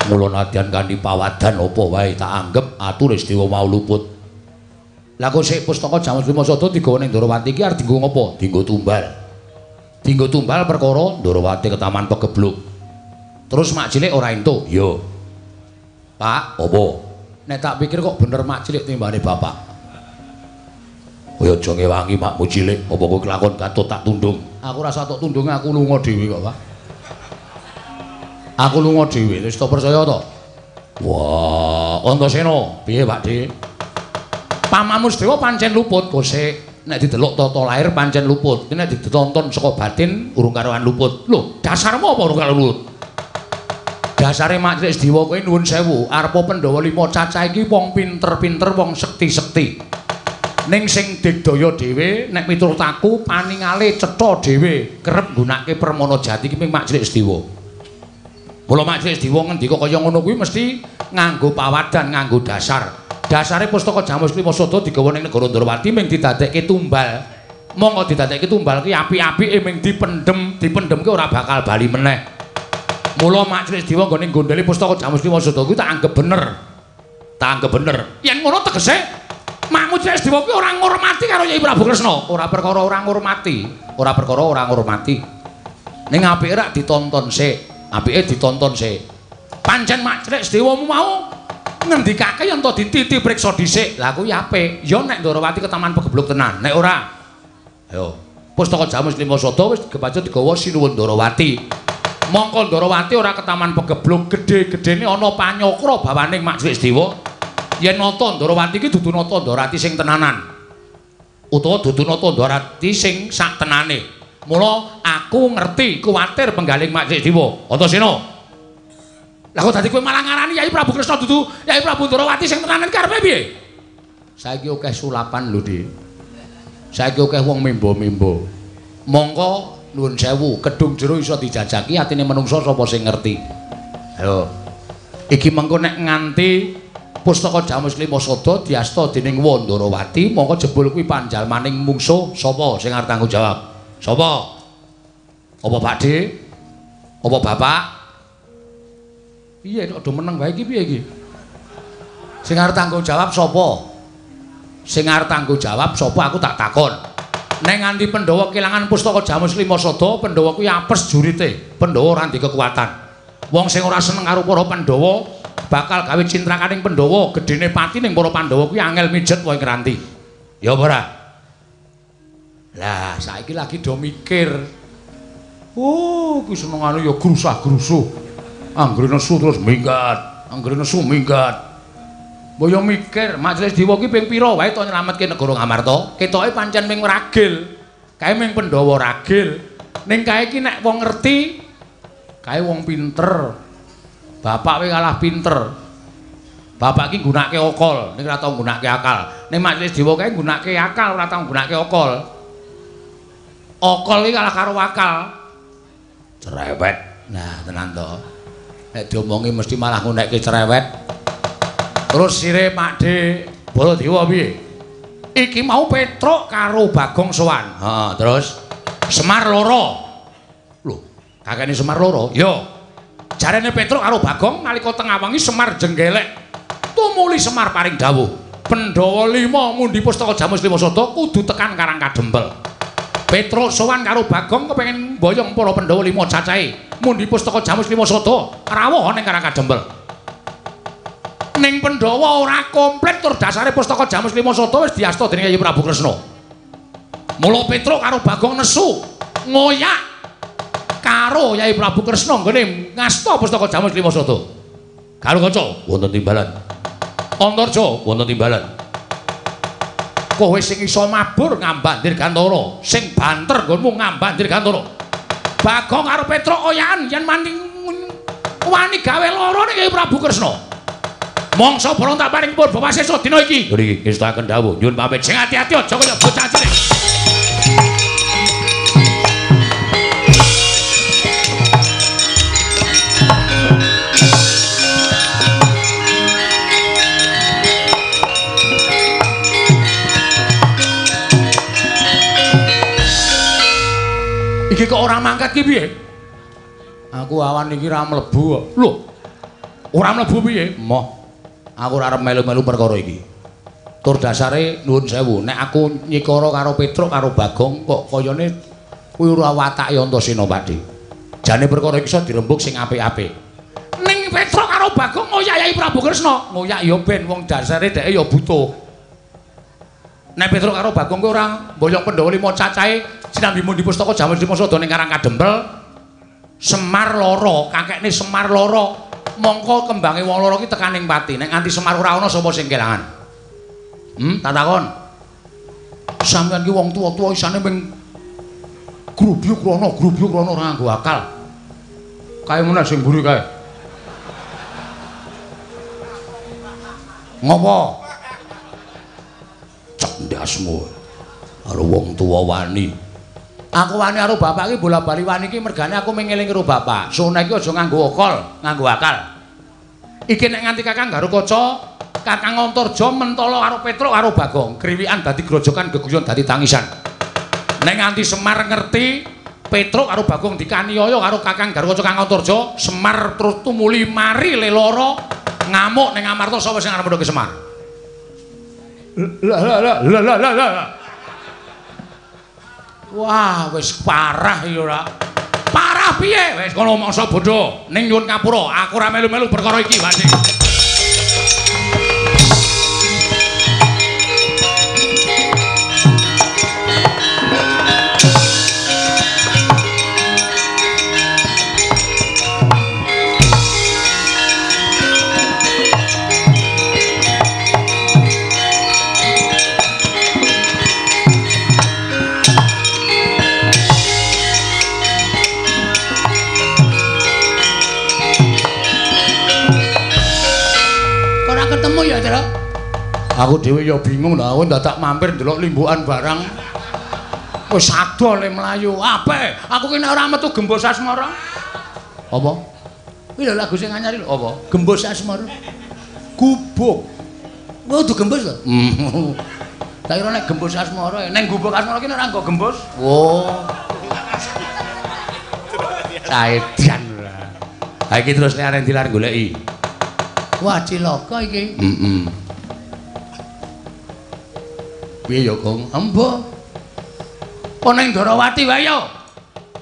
Mula nadyan kanthi pawadan apa wae tak anggep atur Istiwa mau luput. Lah kok sik pustaka Jamus Limasada digawa ning Ndarawati iki arep dienggo ngapa? Dienggo tumbal. Dienggo tumbal perkara Ndarawati ketaman pegebluk. Terus mak cilik ora entuk. Yo. Pak, apa? Nek tak pikir kok bener mak cilik timbane bapak. Kaya aja ngewangi makmu cilik, apa kowe kelakon katut tak tundung. Aku rasa tok tundung aku lunga dhewe kok, Pak. Aku lunga dhewe, wis tak percaya to? Wah, Antasena, piye Pak Dik? Pamamu Sedewa pancen luput, kosek nek didelok tata lair pancen luput. Nek ditonton saka batin urung karuan luput. Lho, dasarmu apa urung karo luput? Dasare Mak Cilik Sedewa kowe nuwun sewu, arepa Pandhawa 5 cacah iki wong pinter-pinter, wong sekti-sekti. Ning sing digdaya dhewe nek miturut aku paningale cetha dhewe kerep nggunakake permana jati iki Mak Cilik Sedewa. Mula Mak Cilik Sedewa ngendika kaya ngono kuwi mesti nganggo pawadan, nganggo dasar. Dasare pustaka Jamus Limasada digawa ning negara Ndarawati mung didadekke tumbal. Monggo didadekke tumbal ki apik-apike mung dipendhemke ora bakal bali meneh. Mula Mak Cilik Sedewa nggone gondhele pustaka Jamus Limasada kuwi tak anggap bener. Tak anggap bener. Yen ngono tegese Makmu Cilik Sedewa kuwi ora ngurmati karo Nyai Prabu Kresna. Ora perkara ora ngurmati, ora perkara ora ngurmati. Ning apike rak ditonton sik, apike ditonton sik. Pancen Mak Cilik Sedewamu mau ngendikake yen to dititi priksa dhisik. Lah kuwi apik. Ya nek Ndarawati ketaman pegebluk tenan. Nek ora, ayo pustaka Jamus Limasada wis kepacut digawa sinuwun Ndarawati. Mongko Ndarawati ora ketaman pegebluk, gedhe-gedhene ana panyokra bawaning Mak Cilik Sedewa. Yen nata Ndarawati iki dudu nata Ndarawati sing tenanan. Utawa dudu nata Ndarawati sing sak tenane. Mula aku ngerti kuwatir penggaling Mak Cilik Sedewa. Antasena. Lah kok dadi kowe malah ngarani Yai Prabu Kresna dudu Yai Prabu Ndarawati sing tenanan karepe piye? Saiki akeh sulapan lho, Dik. Saiki akeh wong mimba-mimba. Mongko nuwun sewu, kedung jero iso dijajaki atine menungsa sapa sing ngerti. Ayo. Iki mengko nek nganti pustaka Jamus Limasada diasta dening Ndarawati, mongko jebul kuwi panjalmaning mungsuh sapa sing arep tanggung jawab? Sapa? Apa Pakde? Apa Bapak? Piye kok do meneng wae iki piye iki? Sing arep tanggung jawab sapa? Sing arep tanggung jawab sapa aku tak takon. Nek nganti Pandhawa kelangan pustaka Jamus Limasada, Pandhawa kuwi apes jurite. Pandhawa ora ndek kekuatan. Wong sing ora seneng karo para Pandhawa bakal gawe cintrakaning Pandhawa, gedene pati ning para Pandhawa kuwi angel mijet wae ngranti. Ya apa ora? Lah, saiki lagi do mikir. Oh, kuwi senengane ya grusah-grusuh. Anggere nesu terus minggat, anggere nesu minggat. Mbok yo mikir, Mak Cilik Sedewa ki ping pira wae to nyelametke negara Ngamarta? Ketoke pancen ming ragil. Kae ming Pandhawa ragil. Ning kae ki nek wong ngerti, kae wong pinter. Bapak kowe kalah pinter. Bapak ki nggunakake okol, ning ora tau nggunakake akal. Ning Mak Cilik Sedewa kae nggunakake akal, ora tau nggunakake okol. Okol iki kalah karo akal. Cerewet. Nah, tenan to. Nek diomongi mesti malah ngunekke cerewet. Terus sire Pakde Baladewa piye? Iki mau Petruk karo Bagong sowan. Heeh, terus Semar loro. Lho, kakene Semar loro? Yo. Jarene Petruk karo Bagong nalika tengah wengi Semar jenggelek. Tumuli Semar paring dawuh. Pandhawa 5 mundi pustaka Jamus Limasada kudu tekan Karang Kadempel. Petruk sowan karo Bagong kepengin mboyong para Pandhawa 5 cacahe. Mundi pustaka Jamus Limasada rawuh ning Karang Kadempel. Ning Pandhawa ora komplit tur dasare pustaka Jamus Limasada wis diasta dening Yai Prabu Kresna. Mula Petruk karo Bagong nesu ngoyak karo Yai Prabu Kresna nggone ngasta pustaka Jamus Limasada. Galukaca wonten timbalan. Antarja wonten timbalan. Kowe sing iso mabur ngambandir Gantara, sing banter nggonmu ngambandir Gantara. Bagong karo Petruk oyakan yen wani gawe lara ning Yai Prabu Kresna. Mongso bolong tak paring pun Bapak Sesa dina iki. Nggih, ngestaken dawuh. Nyuwun pamit sing ati-ati aja kaya bocah cilik. Iki kok ora mangkat ki piye? Aku awan iki ra mlebu kok. Lho. Ora mlebu piye? Moh. Aku ora arep melu-melu perkara iki. Tur dasare nuwun sewu, nek aku nyikara karo Petruk karo Bagong kok kayane kuwi ora watake Antasena Pakdhe. Jane perkara iki iso dirembug sing apik-apik. Ning Petruk karo Bagong ngoyak-yai Prabu Kresna, ngoyak ya ben wong dasare dheke ya butuh. Nek Petruk karo Bagong kuwi ora mboyong Pandhawa 5 cacahe sinambi mundi pustaka Jamal Dimasada ning Karang Kadempel. Semar loro, kakekne Semar loro. Mongko kembange wong loro ki tekaning pati. Nek nganti Semar ora ana sapa sing kelangan? Tak takon. Sampeyan ki wong tuwa-tuwa isane ming grubyuk rono ora nganggo akal. Kae meneh sing mburi kae. Ngopo? Cendasmu karo wong tuwa wani. Aku wani karo bapak iki bola-bali wani iki mergane aku mengeling karo bapak. Sone iki aja nganggo akal. Iki nek nganti Kakang Garukaca, Kakang Antarja mentala karo Petruk karo Bagong, kriwikan dadi grojokan geguyon dadi tangisan. Nek nganti Semar ngerti Petruk karo Bagong dikaniaya karo Kakang Garukaca Kakang Antarja, Semar terus tumuli mari lelara ngamuk ning Amarta sapa sing arep ndhoke Semar. Lah. Wah, wis parah iki ora. Parah piye? Wis kono mangsa bodho. Ning nyuwun kapura, aku ora melu-melu perkara iki, Wani. Aku dhewe ya bingung lho, aku dadak mampir ndelok limbukan barang. Wis sadol le mlayu. Apik, aku ki nek ora metu Gembos Asmara. Apa? Kuwi lho lagu sing anyar lho, apa? Gembos Asmara. Gubuk. Oh, du gembos lho. Tak kira nek Gembos Asmara, ning Gubuk Asmara ki nek ora nggo gembos. Oh. Saedan ora. Ha iki terus nek arep dilar goleki. Wah, cilaka iki. Piye ya, Gong? Embo. Apa ning Darawati wae ya?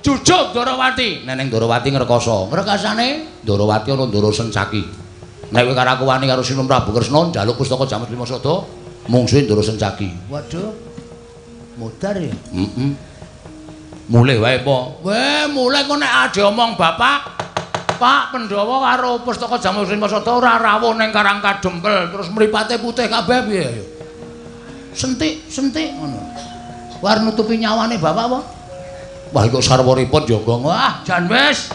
Jujug Darawati. Nek ning Darawati ngrekoso. Ngrekasane Darawati ana Ndara Sencaki. Nek kowe karo aku wani karo Sinten Prabu Kresna njaluk pustaka Jamal Dimasada, mungsuhe Ndara Sencaki. Waduh. Mudar ya? Mulih wae apa? Weh, mulih kok nek ade omong bapak. Pak Pandhawa karo pustaka Jamal Dimasada ora rawuh ning Karang Kadempel, terus mripate putih kabeh piye ya? Sentik ngono. War nutupi nyawane bapak apa? Wah kok sarwaripun ya, Gong. Wah, jan wis.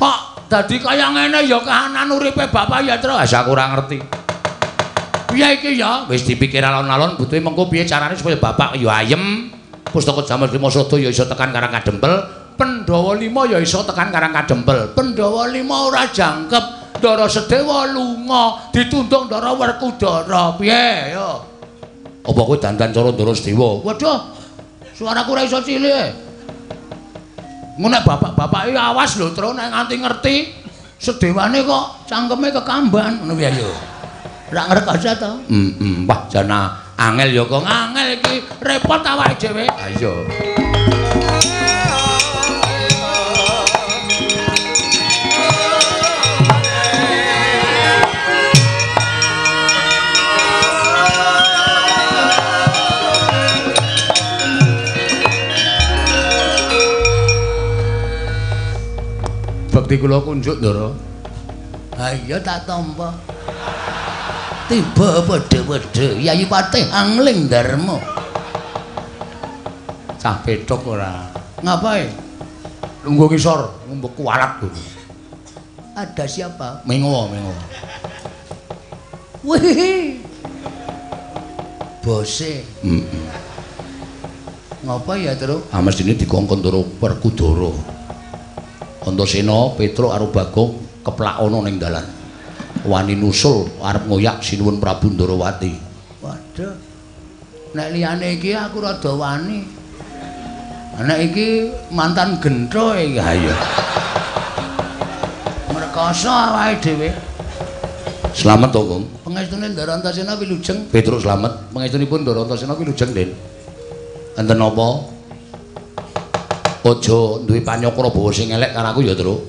Kok dadi kaya ngene ya kahanan uripe bapak ya, Tru? Aku ora ngerti. Piye iki ya? Wis dipikir alon-alon butuhe mengko piye carane supaya bapak ya ayem. Pustaka Jamal Dimasada ya iso tekan Karang Kadempel, Pandhawa 5 ya iso tekan Karang Kadempel. Pandhawa 5 ora jangkep, Ndara Sedewa lunga, ditundung Ndara Werkudara. Piye ya? Apa kowe dandan cara Ndara Sedewa? Waduh. Suaraku ora iso cilik. Ngono nek bapak-bapak iki awas lho, Tru, nek nganti ngerti Sedewane kok cangkeme kekamban ngono piye ya. Ora ngrekasa to? Wah, jana angel ya kok angel iki repot awake dhewe. Ha iya. Bekti kula kunjuk, Ndara. Ha iya tak tampa. Tiba wedhe-wedhe Yayi Patih Angling Darma. Cah petok ora. Ngapain? Lungguh ngisor, ngumbek kualat lho. Ada siapa? Mengo. Wih. Bose. Ngapa ya, Tru? Ah mestine dikongkon karo Werkudara. Antasena, Petruk karo Bagong keplak ana ning dalan. Wani nusul arep ngoyak Sinuwun Prabu Ndarawati. Waduh. Nek liyane iki aku rada wani. Nek iki mantan gentho iki. Ha iya. Merkoso awake dhewe. Slamet to, Kang. Pangestune Ndara Antasena wilujeng. Petruk slamet. Pangestunipun Ndara Antasena wilujeng, Den. Enten napa? Aja duwe panyokra bawa sing elek karo aku ya, Tru.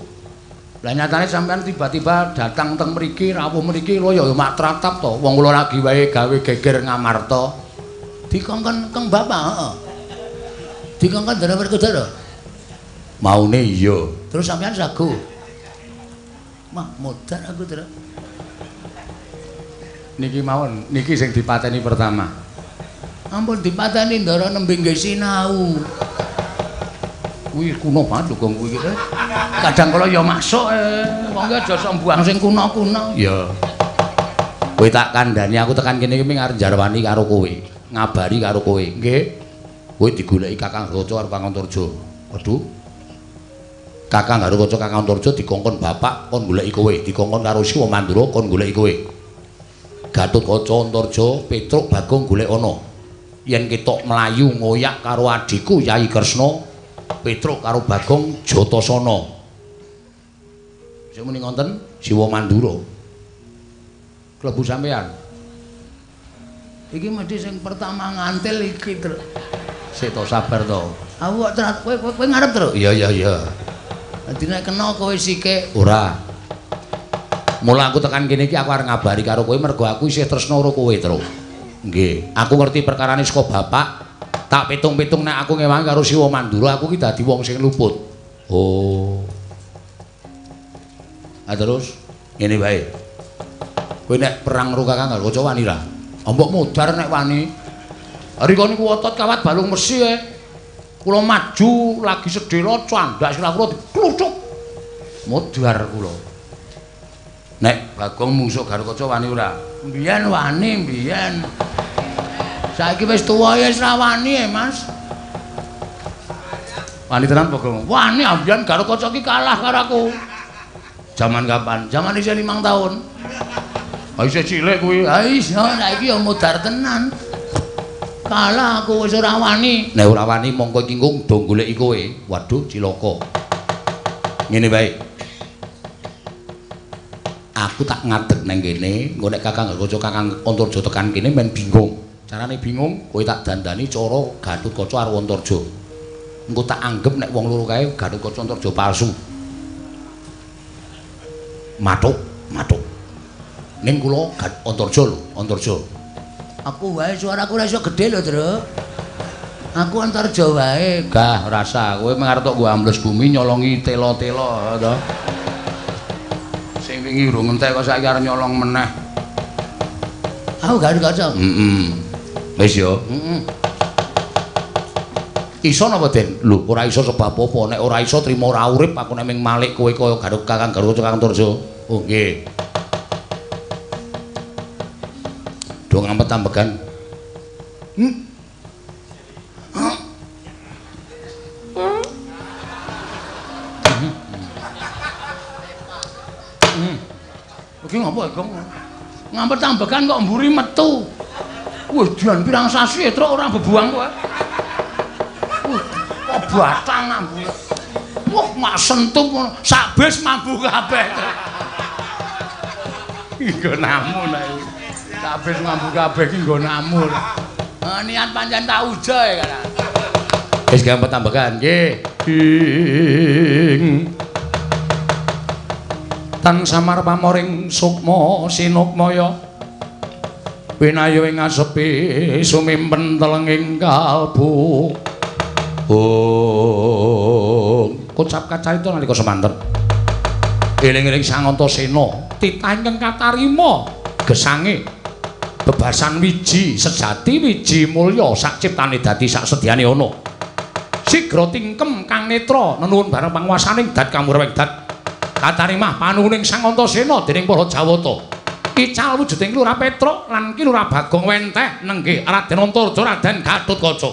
Lah nyatane sampean tiba-tiba datang teng mriki, rawuh mriki lho ya mak tratap to. Wong kula lagi wae gawe geger ngamarta. Dikongkon Kang Bapak, heeh. Dikongkon Ndara Werkudara. Maune iya. Terus sampean sagu. Mah modar aku, Tru. Niki mawon, niki sing dipateni pertama. Ampun dipateni Ndara nembe nggih sinau. Kuwi kuno banget lho Gong kuwi iki. Kadang kala ya masuk wong aja sok mbuang sing kuno-kuno. Ya. Kowe tak kandhani aku tekan kene iki arep jarwani karo kowe, ngabari karo kowe. Nggih. Kowe digoleki Kakang Garukaca karo Kakang Antarja. Waduh. Kakang Garukaca Kakang Antarja dikongkon bapak kon goleki kowe, dikongkon karo Siwa Mandura kon goleki kowe. Gatotkaca Antarja Petruk Bagong golek ana. Yen ketok mlayu ngoyak karo adhiku Yayi Kresna Petruk karo Bagong Jatasana. Sing muni ngoten Siwa Mandura. Klebu sampean. Iki mesti sing pertama ngantil iki, Tru. Sik to sabar to. Aku kok kowe ngarep, Tru? Iya. Dadi nek kena kowe sikik ora. Mula aku tekan kene iki aku arep ngabari karo kowe mergo aku isih tresna karo kowe, Tru. Nggih, aku ngerti perkarane saka bapak. Tak pitung-pitung nek aku ngewangi karo Siwa Mandura aku ki dadi wong sing luput. Oh. Ah terus ngene wae. Kowe nek perang karo Kakang Garukaca wani ra? Mbok modar nek wani. Rika niku otot kawat balung mesi kula maju lagi sedhela candak sirah kula dikluthuk. Modar kula. Nek Bagong mungsuh Garukaca wani ora? Mbiyen wani, mbiyen. Saiki wis tuwa ya wis ra wani Mas. Wani tenan Bagong. Wani ambiyen Garukaca ki kalah karo aku. Zaman kapan? Zaman isih 5 tahun. Ha isih cilik kuwi. Ha iso saiki ya modar tenan. Kalah aku wis ora wani. Nek ora wani mongko iki engko do goleki kowe. Waduh cilaka. Ngene wae. Aku tak ngadeg nang kene, engko nek Kakang Garukaca Kakang Antarja tekan kene men bingung. Carane bingung, kowe tak dandani cara Gatotkaca karo Antarja. Engko tak anggap nek wong loro kae Gatotkaca Antarja palsu. Matuk. Ning kula Antarja lho, Antarja. Aku wae suaraku ora iso gedhe lho, Tru. Aku Antarja wae. Gah, rasa kowe mengarep tok nggo ambles bumi nyolongi tela-tela to. Sing wingi urung entek kok saiki arep nyolong meneh. Aku Garukaca. Wis yo. Iso napa, Den? Lho, ora iso sebab apa? Nek ora iso trimo ora urip aku nek ming malik kowe kaya Kakang Garukaca Kakang Antarja. Oh, nggih. Do ngampet ambegan. Iki ngopo, Gong? Ngampet ambegan kok mburi metu. Wih, dian pirang sasi Truk ora bebuang kowe. Kok batang ambune. Wah, mak sentup sak bis mambu kabeh. Nggo namun ae. Sak bis mambu kabeh iki nggo namun. Niat pancen tak uja ya kan. Wis gampet ambekan nggih. Tan samar pamoring sukma sinukmaya. Pinayu ing asepi sumimpen telenging kalbu. Kocap kacarita nalika semanten. Eling-eling Sang Antasena, titah ingkang katarima gesange bebasan wiji sejati wiji mulya sak ciptane dadi sak sedyane ana. Sigra tingkem kang netra nenuwun bareng panguwasaning dat kamurweng dat. Katarimah panuwuning Sang Antasena dening para Jawata. Ical wujuding Lurah Petruk lan ki Lurah Bagong Wenteh nenggih Raden Antarja Raden Gatotkaca.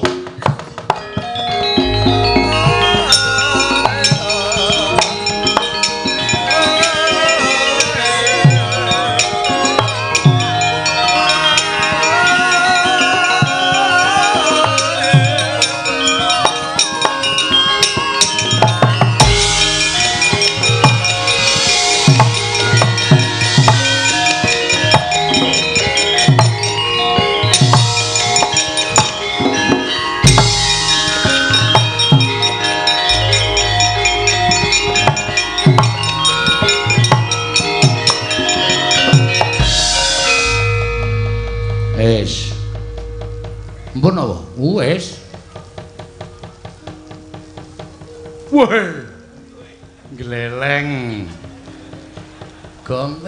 Wis. Weh. Gleleng. Gong,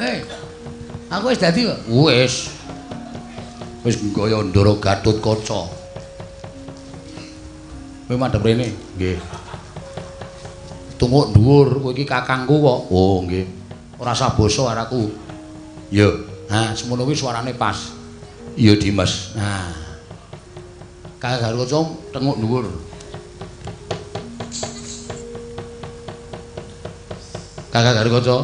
aku wis dadi kok. Wis. Wis kaya Ndara Gatotkaca. Kowe madhep rene, nggih. Tunguk dhuwur, kowe iki kakangku kok. Oh, nggih. Ora usah basa araku. Ya, ha, semono kuwi suarane pas. Iya, Dimas. Nah. Kakang Gatotkaca tenguk dhuwur. Kakang Gatotkaca.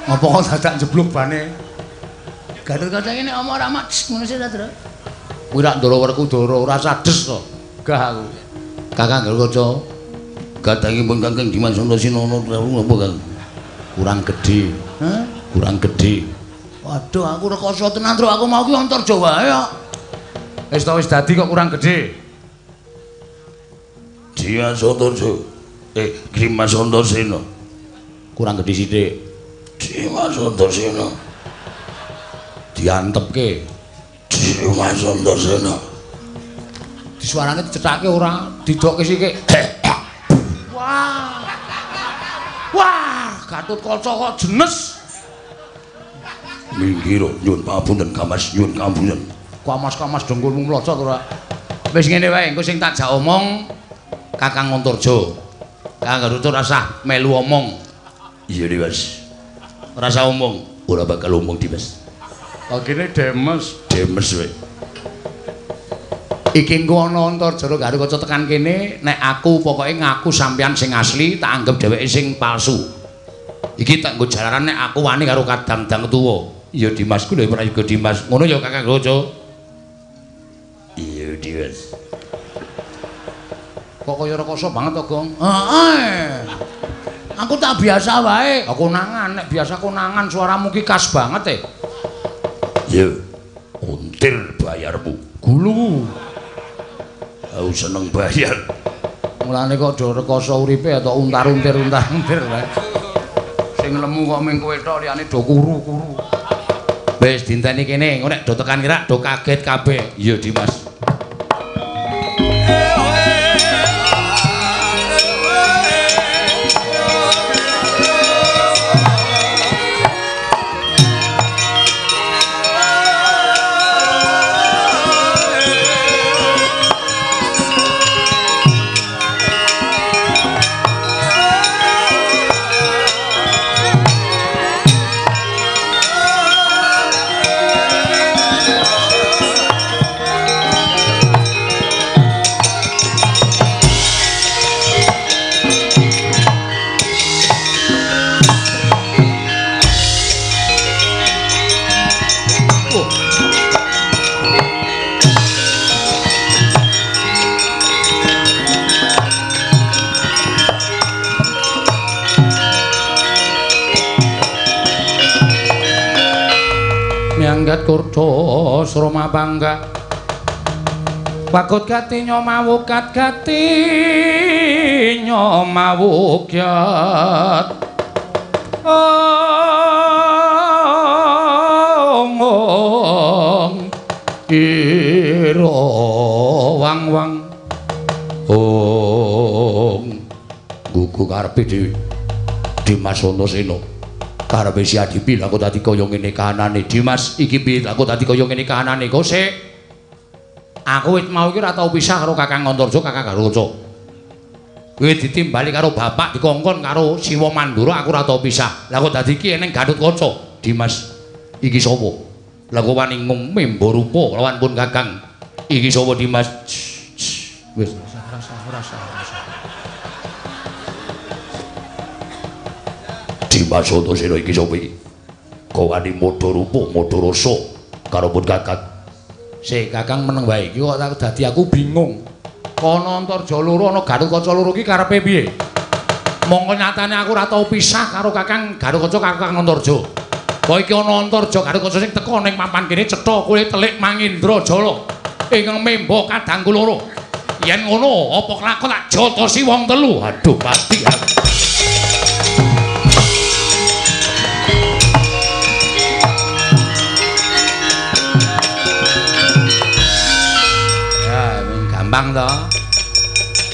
Ngopo kok dadak jeblok bane? Gatotkaca kene omong ora mak ngono sih ta, Tru? Kuwi rak Ndara Werkudara ora sades to. Gah aku. Kakang Gatotkaca gadangipun Kakang Dimas Antasena napa Kang? Kurang gedhe. Hah? Kurang gedhe. Waduh, aku rekoso tenan, Tru. Aku mau ki Antarja wae kok. Wis to wis dadi kok kurang gedhe. Dimas Antarja. Dimas Antasena. Kurang gedhe sithik. Dimas Antasena. Diantepke. Dimas Antasena. Suarane dicethake ora didokke sithik. Wah. Wah, Gatotkaca kok jenes. Minggir nyuwun pangapunten Kamas, nyuwun pangapunten. Kamas-kamas dengkulmu mlocot ora. Wis ngene wae, engko sing tak jak omong Kakang Antarja. Kakang Gatotkaca rasah melu omong. Iya, Dimas. Ora usah omong, ora bakal omong, Dimas. Kene Demes, Demes wae. Iki engko ana Antarja karo Gatotkaca tekan kene, nek aku pokoke ngaku sampeyan sing asli, tak anggap dheweke sing palsu. Iki tak nggo jalaran nek aku wani karo kadang-dang tuwa. Iya Dimas, ku lho prayoga Dimas. Ngono ya Kakang Gatotkaca. Iya Dimas. Kok kaya rekoso banget to, Gong? Heeh. Aku tak biasa wae. Konangan, nek biasa konangan suaramu ki khas banget Yo. Untir bayarmu. Gulu. Aku seneng bayar. Mulane kok do rekoso uripe atau untar-untir wae. Sing lemu kok mung kowe tok liyane do kuru-kuru. Wis dinteni kene, engko nek do tekan kirak do kaget kabeh. Iya Dimas. Kurdo sroma bangga wakut gati nyomawukat gati nyomawukyat ong ira wang-wang ong gugu karepe Dimas Antasena karepe si Adipi aku dadi kaya ngene kahanane Dimas iki piye aku dadi kaya ngene kahanane kok sik aku wis mau iki ora tau pisah karo Kakang Antarja Kakang Gatotkaca kowe ditimbali karo bapak dikongkon karo Siwa Mandura aku ora tau pisah lha kok dadi iki eneng Gatotkaca Dimas iki sapa lha kok wani membo rupa lawan pun Kakang iki sapa Dimas wis rasa Dimas Antasena iki sapa iki? Kok wani modho rupa, modho rasa karo pun Kakang. Sik Kakang meneng wae iki kok dadi aku bingung. Kono Antarja loro ana Gatotkaca loro iki karepe piye? Mongko nyatane aku ora tau pisah karo Kakang Gatotkaca Kakang Antarja. Kok iki ana Antarja Gatotkaca sing teka ning papan kene cetha kowe telik Mangindrajala ingkang memba kadangku loro. Yen ngono apa kelakon tak jotosi wong telu. Aduh pasti aku.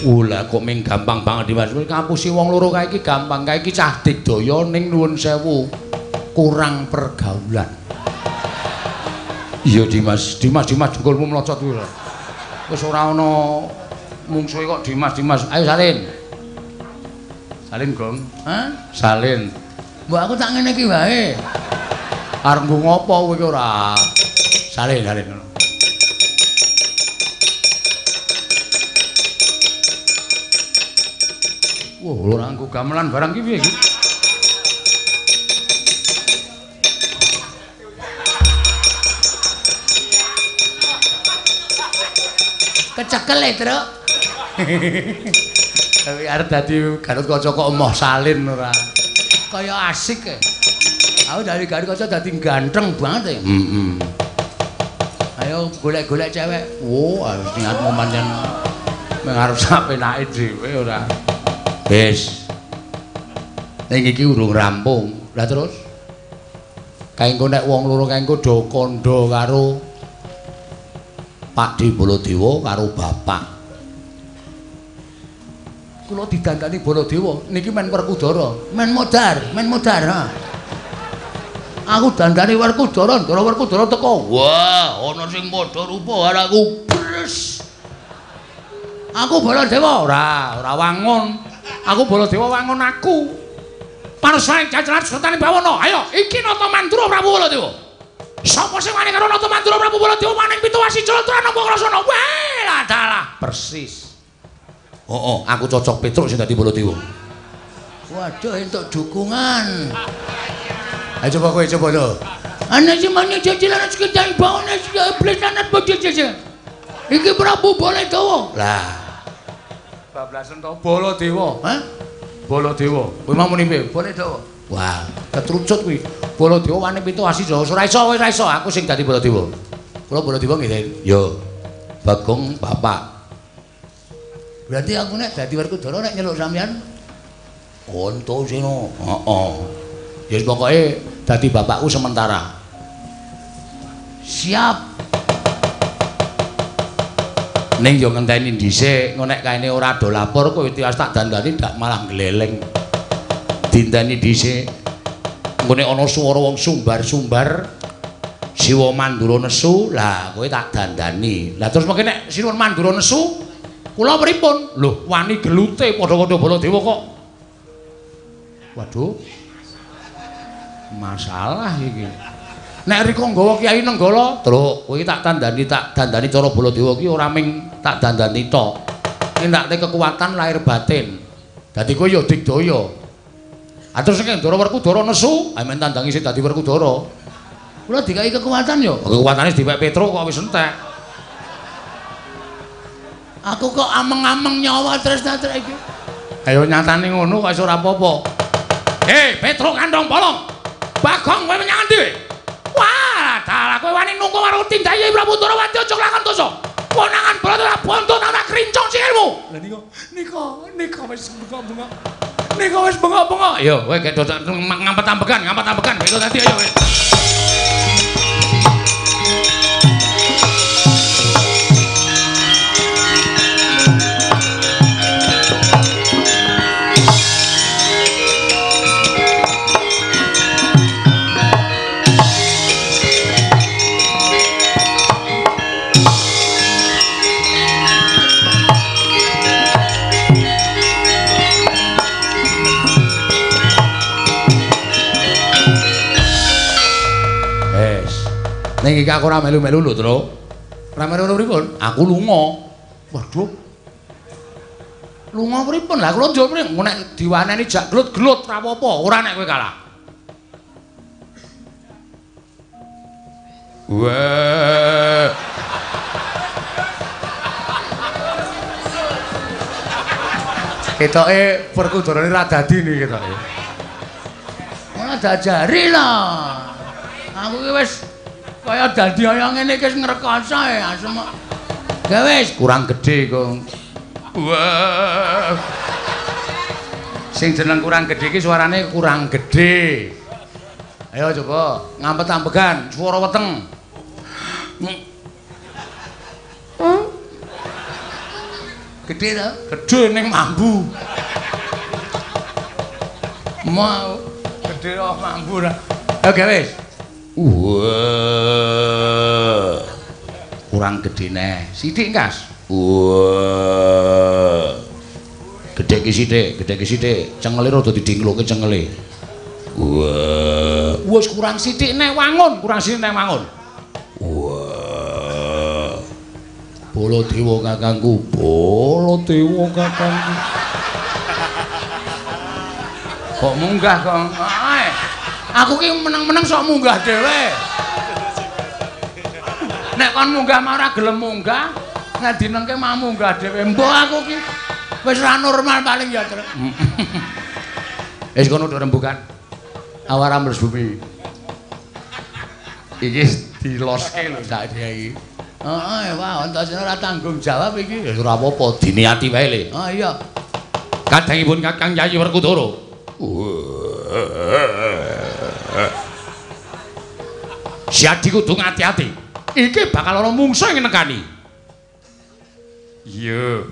Lah kok ming gampang banget Dimas. Ngapusi wong loro kae iki gampang kae iki cah digdaya ning nuwun sewu. Kurang pergaulan. Iya Dimas jengkulmu mlocot kuwi lho. Wis ora ana mungsuhe kok Dimas. Ayo salin. Salin, Gong. Hah? Salin. Mbok aku tak ngene iki wae. Arep nggo ngopo kowe iki ora. Salin ngono. Wah, ora nggo gamelan barang ki piye iki? Kecekel e, Truk. Tapi arep dadi Garutkaca kok emoh salin ora. Kaya asik e. Aku dari Garutkaca dadi ganteng banget e. Ayo golek-golek cewek. Wo, harus niatmu pancen ngarep sapenake dhewe ora. Wis. Ning iki urung rampung. Lah terus? Kaengko nek wong loro kaengko do kandha karo Pakdi Baladewa karo bapak. Kula didandani Baladewa niki men Werkudara, men modar ha. Aku dandani Werkudara, Ndara Werkudara teko. Wah, ana sing padha rupa anakku. Bres. Aku Baladewa ora wangun. Aku Baladewa wangun aku. Parsane jajaran sertane bawana. Ayo, iki nata Mandura Prabu Baladewa. Sapa sing wani karo nata Mandura Prabu Baladewa maning Pitawasi Jalatrana nampa krasana. Weh, adalah persis. Oh, aku cocok Petruk sing dadi Baladewa. Waduh, entuk dukungan. Ayo coba kowe coba lho. Ana sing mani jajaran sekedar bawana iblis anak bodho jajan. Iki Prabu Baladewa. Lah. Bablasen to Baladewa. Hah? Baladewa. Kowe mau muni piye? Baladewa. Wah, ketrucut kuwi. Baladewa wani Pitawasi ora iso, aku sing dadi Baladewa. Kula Baladewa nggih. Yo. Bagong bapak. Berarti aku nek dadi Werkudara nek nyeluk sampean Antasena. Heeh. Ya pokoke dadi bapakku sementara. Siap. Ning yo ngenteni dhisik, engko nek kaene ora do lapor kowe tiwas tak dandani ndak malah gleleng. Dinteni dhisik. Engko nek ana swara wong sumbar-sumbar Siwa Mandura nesu, lah kowe tak dandani. Lah terus mengke nek Siwa Mandura nesu, kula pripun? Lho, wani gelute padha-padha Baladewa kok. Waduh. Masalah iki. Nek rika nggawa Kyai Nenggala, Truk, kowe tak dandani cara Baladewa ki ora ming tak dandani tok. Nindakne kekuatan lahir batin. Dadi kowe ya digdaya. Atus nek Ndara Werkudara nesu, ae men tandangi sing dadi Werkudara. Kula dikai kekuatan ya. Kekuatane diwek Petruk kok wis entek. Aku kok ameng-ameng nyawa tresna-tresna iki. Ayo nyatane ngono kok iso ora apa-apa. Hei, Petruk kandhong bolong. Bagong kowe menyang ndi? Wah, dalah kowe wani nunggu karo tindayi Prabu Ndarawati aja kelakon dosa. Konangan Baladewa bontot tak krincong sikilmu. Lah nika wis bengok-bengok. Nika wis bengok-bengok. Yo, kowe gek ngampet-ambekan, besok dadi ayo kowe. Ning iki aku ora melu-melu lho, Truk. Ora melu pripun? Aku lunga. Waduh. Lunga pripun? Lah kula njur mrene nek diwaneni jak glut-glut ora apa-apa, ora nek kowe kalah. Wah. Ketoke Werkudarane ra dadi niki ketoke. Ora diajari lah. Aku ki wis kaya dadi kaya ngene iki wis ngrekoso asem. Ya wis kurang gedhe kok. Wah. Sing jeneng kurang gedhe iki suarane kurang gedhe. Ayo coba ngampet-ambekan swara weteng. Gedhe to? Gedhe ning mambu. Mau gedhe kok mambu ra. Oke wis. Wah. Kurang gedhe neh. Sithik, Kas. Wah. Gedhe ki sithik. Cengele rada didingloke cengele. Wah. Wis kurang sithik neh wangun, Wah. Baladewa kakangku. Kok munggah kok. Aku ki meneng-meneng sok munggah dhewe. Nek kon munggah mau ora gelem munggah, ngandinengke mau munggah dhewe. Mbok aku ki wis ora normal paling ya, Truk. Wis kono nduk rembugan. Awara mlebu bumi. Iki diloske lho sak iki. Heeh, wah, entasane ora tanggung jawab iki. Ya ora apa-apa, diniati wae le. Oh iya. Kadangipun Kakang Yayi Werkudara. Siadi kudu ngati-ati. Iki bakal ana mungsuh sing nekani. Iya.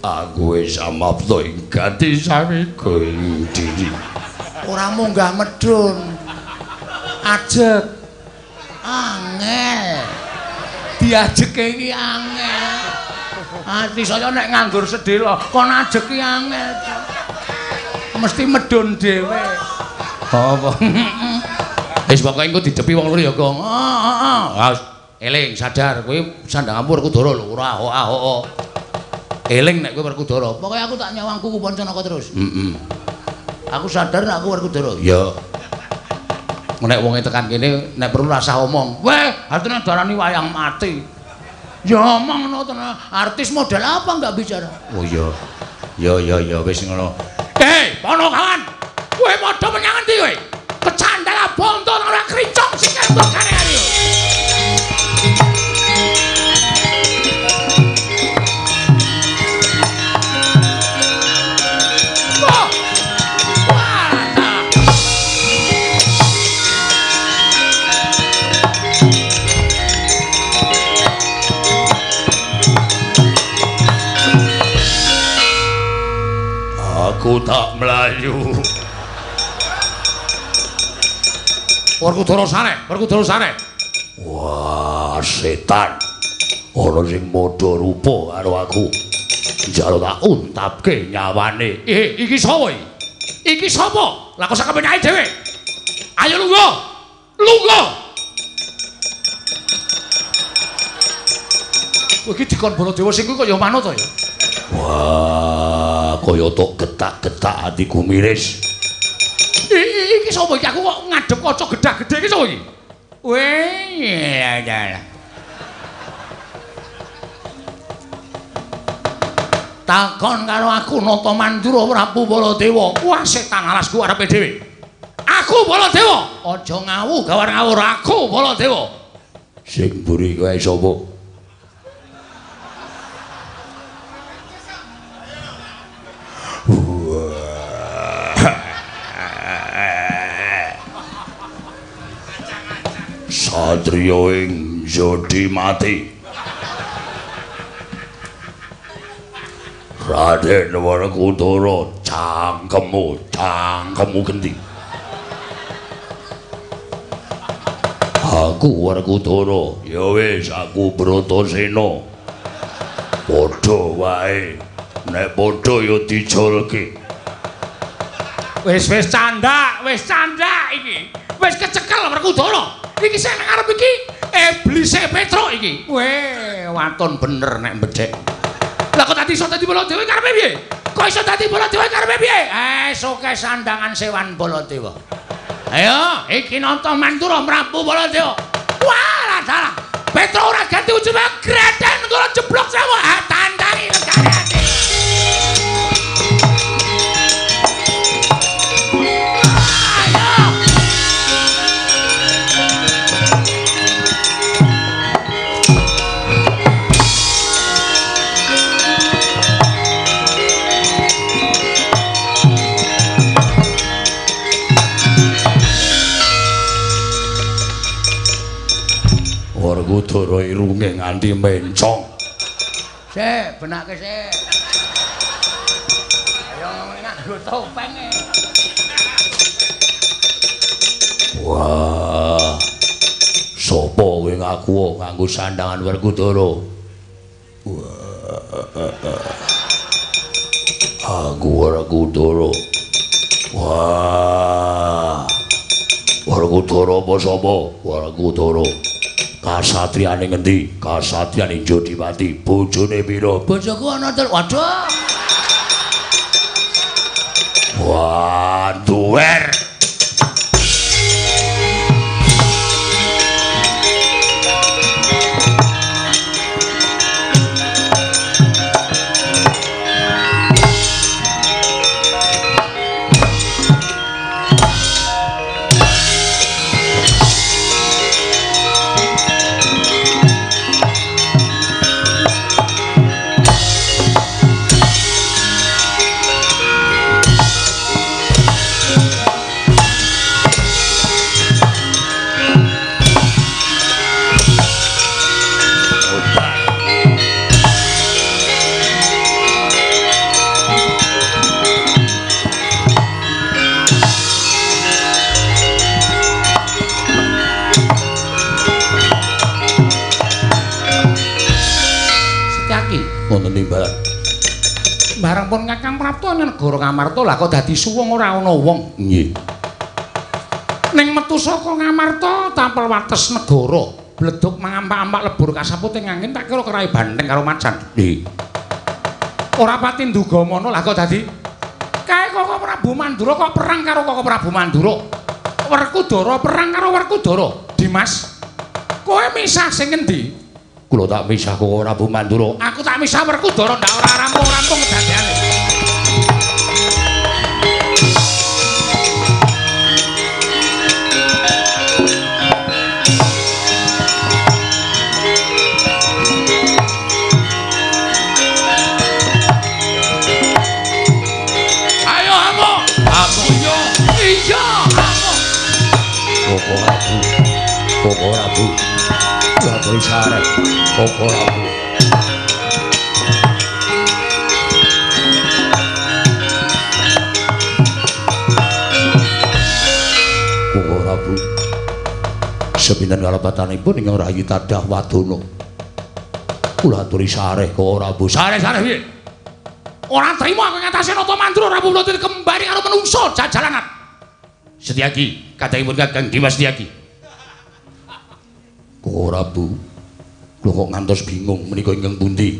Aku wis samapta ing gati sawiko ing diri. Ora munggah medhun. Ajeg. Angel. Diajeke iki angel. Ati saya nek nganggur sedhela kon ajeki angel. Mesti medhun dhewe. Apa? Wis pokoke engko didepi wong loro ya, Gong. Heeh. Eling sadar kowe sandhanganmu Werkudara lho, ora ahok-ahok. Eling nek kowe Werkudara. Pokoke aku tak nyawang kuku Pancanaka terus. Heeh. Aku sadar nek aku Werkudara. Ya. Nek wonge tekan kene nek perlu rasah omong. Weh, artine darani wayang mati. Ya omong ngono tenan. Artis model apa enggak bicara? Oh iya. Ya wis ngono. Ponokawan. Kowe padha menyang endi kowe? Kecandala bonto ora krincong sing kembokane ayo. Aku tak melayu. Werkudara sare. Wah, setan. Ana sing padha rupa karo aku. Njaluk tak untapke nyawane. Iki sapa iki? Iki sapa? Lah kok sak kepenyake dhewe. Ayo lungguh. Kowe iki dikon Baladewa sing kuwi kok ya manut to ya. Wah, kaya tok getak-getak atiku miris. Iki sapa iki? Aku kok ngadep kaca gedhe-gedhe iki sapa iki? Weh, ya. Takon karo aku Nata Mandura Prabu Baladewa. Wah, setan alasku arepe dhewe. Aku Baladewa. Aja ngawu gawar-ngawur aku Baladewa. Sing mburi kowe sapa? Satriya ing Jodi mati. Raden Werkudara, cangkemmu gendi. Aku Werkudara, ya wis aku Bratasena. Padha wae. Nek padha ya dijolke. Wis canda iki. Wis kecekel Werkudara. Iki sing nang arep iki iblise Petruk iki. Weh, waton bener nek becek. Lah kok tadi iso dadi Baladewa karepe piye? Kok iso dadi Baladewa karepe piye? Soke sandangan sewan Baladewa. Ayo, iki Nata Mandura Prabu Baladewa. Wah, dalah. Petruk ora ganti ujube greten kula jeblok sewu. Tandangi negare ati. Werkudara irunge nganti mencong. Sik, benake sik. Ayo nganggo topeng e. Wah. Sopo kowe ngaku nganggo sandangan Werkudara? Aku Werkudara. Wah. Werkudara apa sapa? Werkudara. Kasatriyane ngendi? Kasatriyane Jodiwati. Bojone pira? Bojoku ana telu. Waduh. Wah, duwer. Barang pun Kakang Prapto nang negara Ngamarta lah kok dadi suwung ora ana wong. Nggih. Ning metu saka Ngamarta tampel wates negara, bleduk mangampak-ampak lebur kasaput ing angin tak kira kerai banteng karo macan. Nggih. Ora pati nduga mono lah kok dadi kae Koko Prabu Mandura kok perang karo Koko Prabu Mandura. Werkudara perang karo Werkudara. Dimas, kowe misah sing endi? Kula tak misah Koko Prabu Mandura. Aku tak misah Werkudara ndak ora rampung-rampung kedadeane. Ayo amo. Aku yo. Iya, amo. Koko Prabu. Koko Prabu. Laturi sarep. Koko Prabu. Koko Prabu. Sepinten kalepatanipun ingkang rayi tadah Wadana. Kula aturi sareh Koko Prabu. Sareh-sareh piye? Ora trima aku ngatasi Nata Mandura Prabu Mlati kembali karo menungso jajalanan. Setyaki, kadangipun Kakang Dimas Setyaki. Koko Prabu. Lho kok ngantos bingung menika ingkang pundi?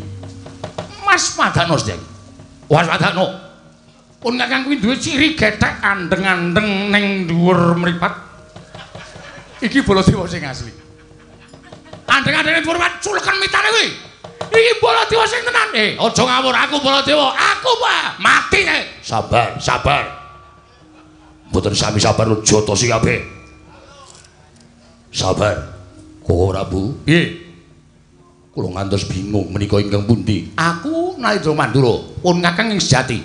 Mas Madana Setyaki. Mas Madana. Pun Kakang kuwi duwe ciri gethek andeng-andeng ning dhuwur mripat. Iki Baladewa sing asli. Andeng-andeng ning dhuwur mripat culeken mitane kuwi. Iki Baladewa sing tenan. Aja ngawur aku Baladewa. Aku Pak mati. Sabar, sabar. Mboten sami sabar lho jotosi kabeh. Sabar. Koko Prabu. Nggih. Kula ngantos bingung menika ingkang pundi. Aku Narendra Mandura, pun Kakang ing sejati.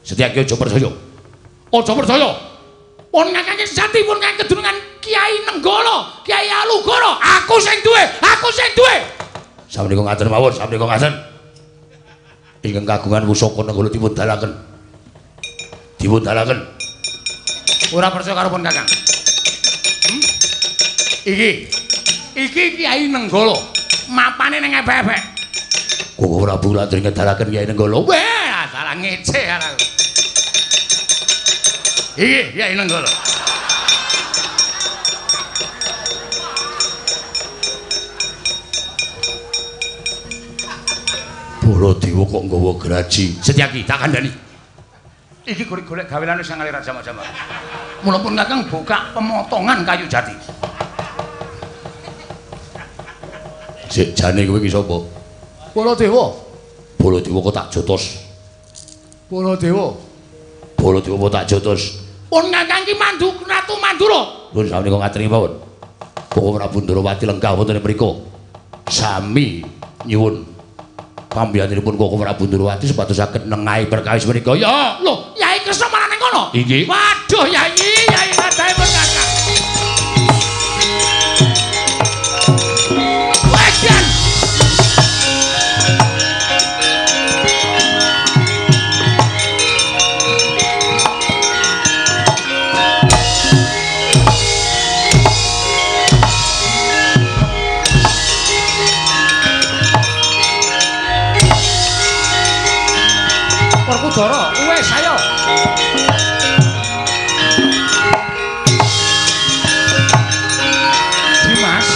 Setyaki aja percaya. Aja percaya. Pun Kakang ing sejati pun Kakang kedunungan Kiai Nenggala, Kiai Alugara. Aku sing duwe, aku sing duwe. Sameneika ngaten mawon, sameneika ngaten. Ingkang kagungan pusaka Nenggala dipun dalaken. Dipun dalaken. Ora percaya karo pun Kakang. Iki Kiai Nenggala. Mapane ning ebek-ebek. Koko Prabu latri ngedalaken Kiai Nenggala. Weh, salah ngece aku. Iki Kiai Nenggala. Baladewa kok nggawa graji. Setyaki tak kandhani. Iki golek-golek gawelane sang Ali Raja Majapahit. Mula pun Kakang buka pemotongan kayu jati. Sik jane kowe iki sapa? Baladewa. Baladewa kok tak jotos. Baladewa. Baladewa kok tak jotos. Pun Kakang iki Ratu Mandura. Pun sameneika ngateni mawon. Koko Prabu Ndrawati lenggah wonten mriku. Sami nyuwun pambiyanipun Koko Prabu Ndrawati supados saged nengahi perkawis menika. Ya, lho, Yai Kresna malah ning kono. Inggih. Waduh, Yai kadhaipun Kakang. ayo. Dimas.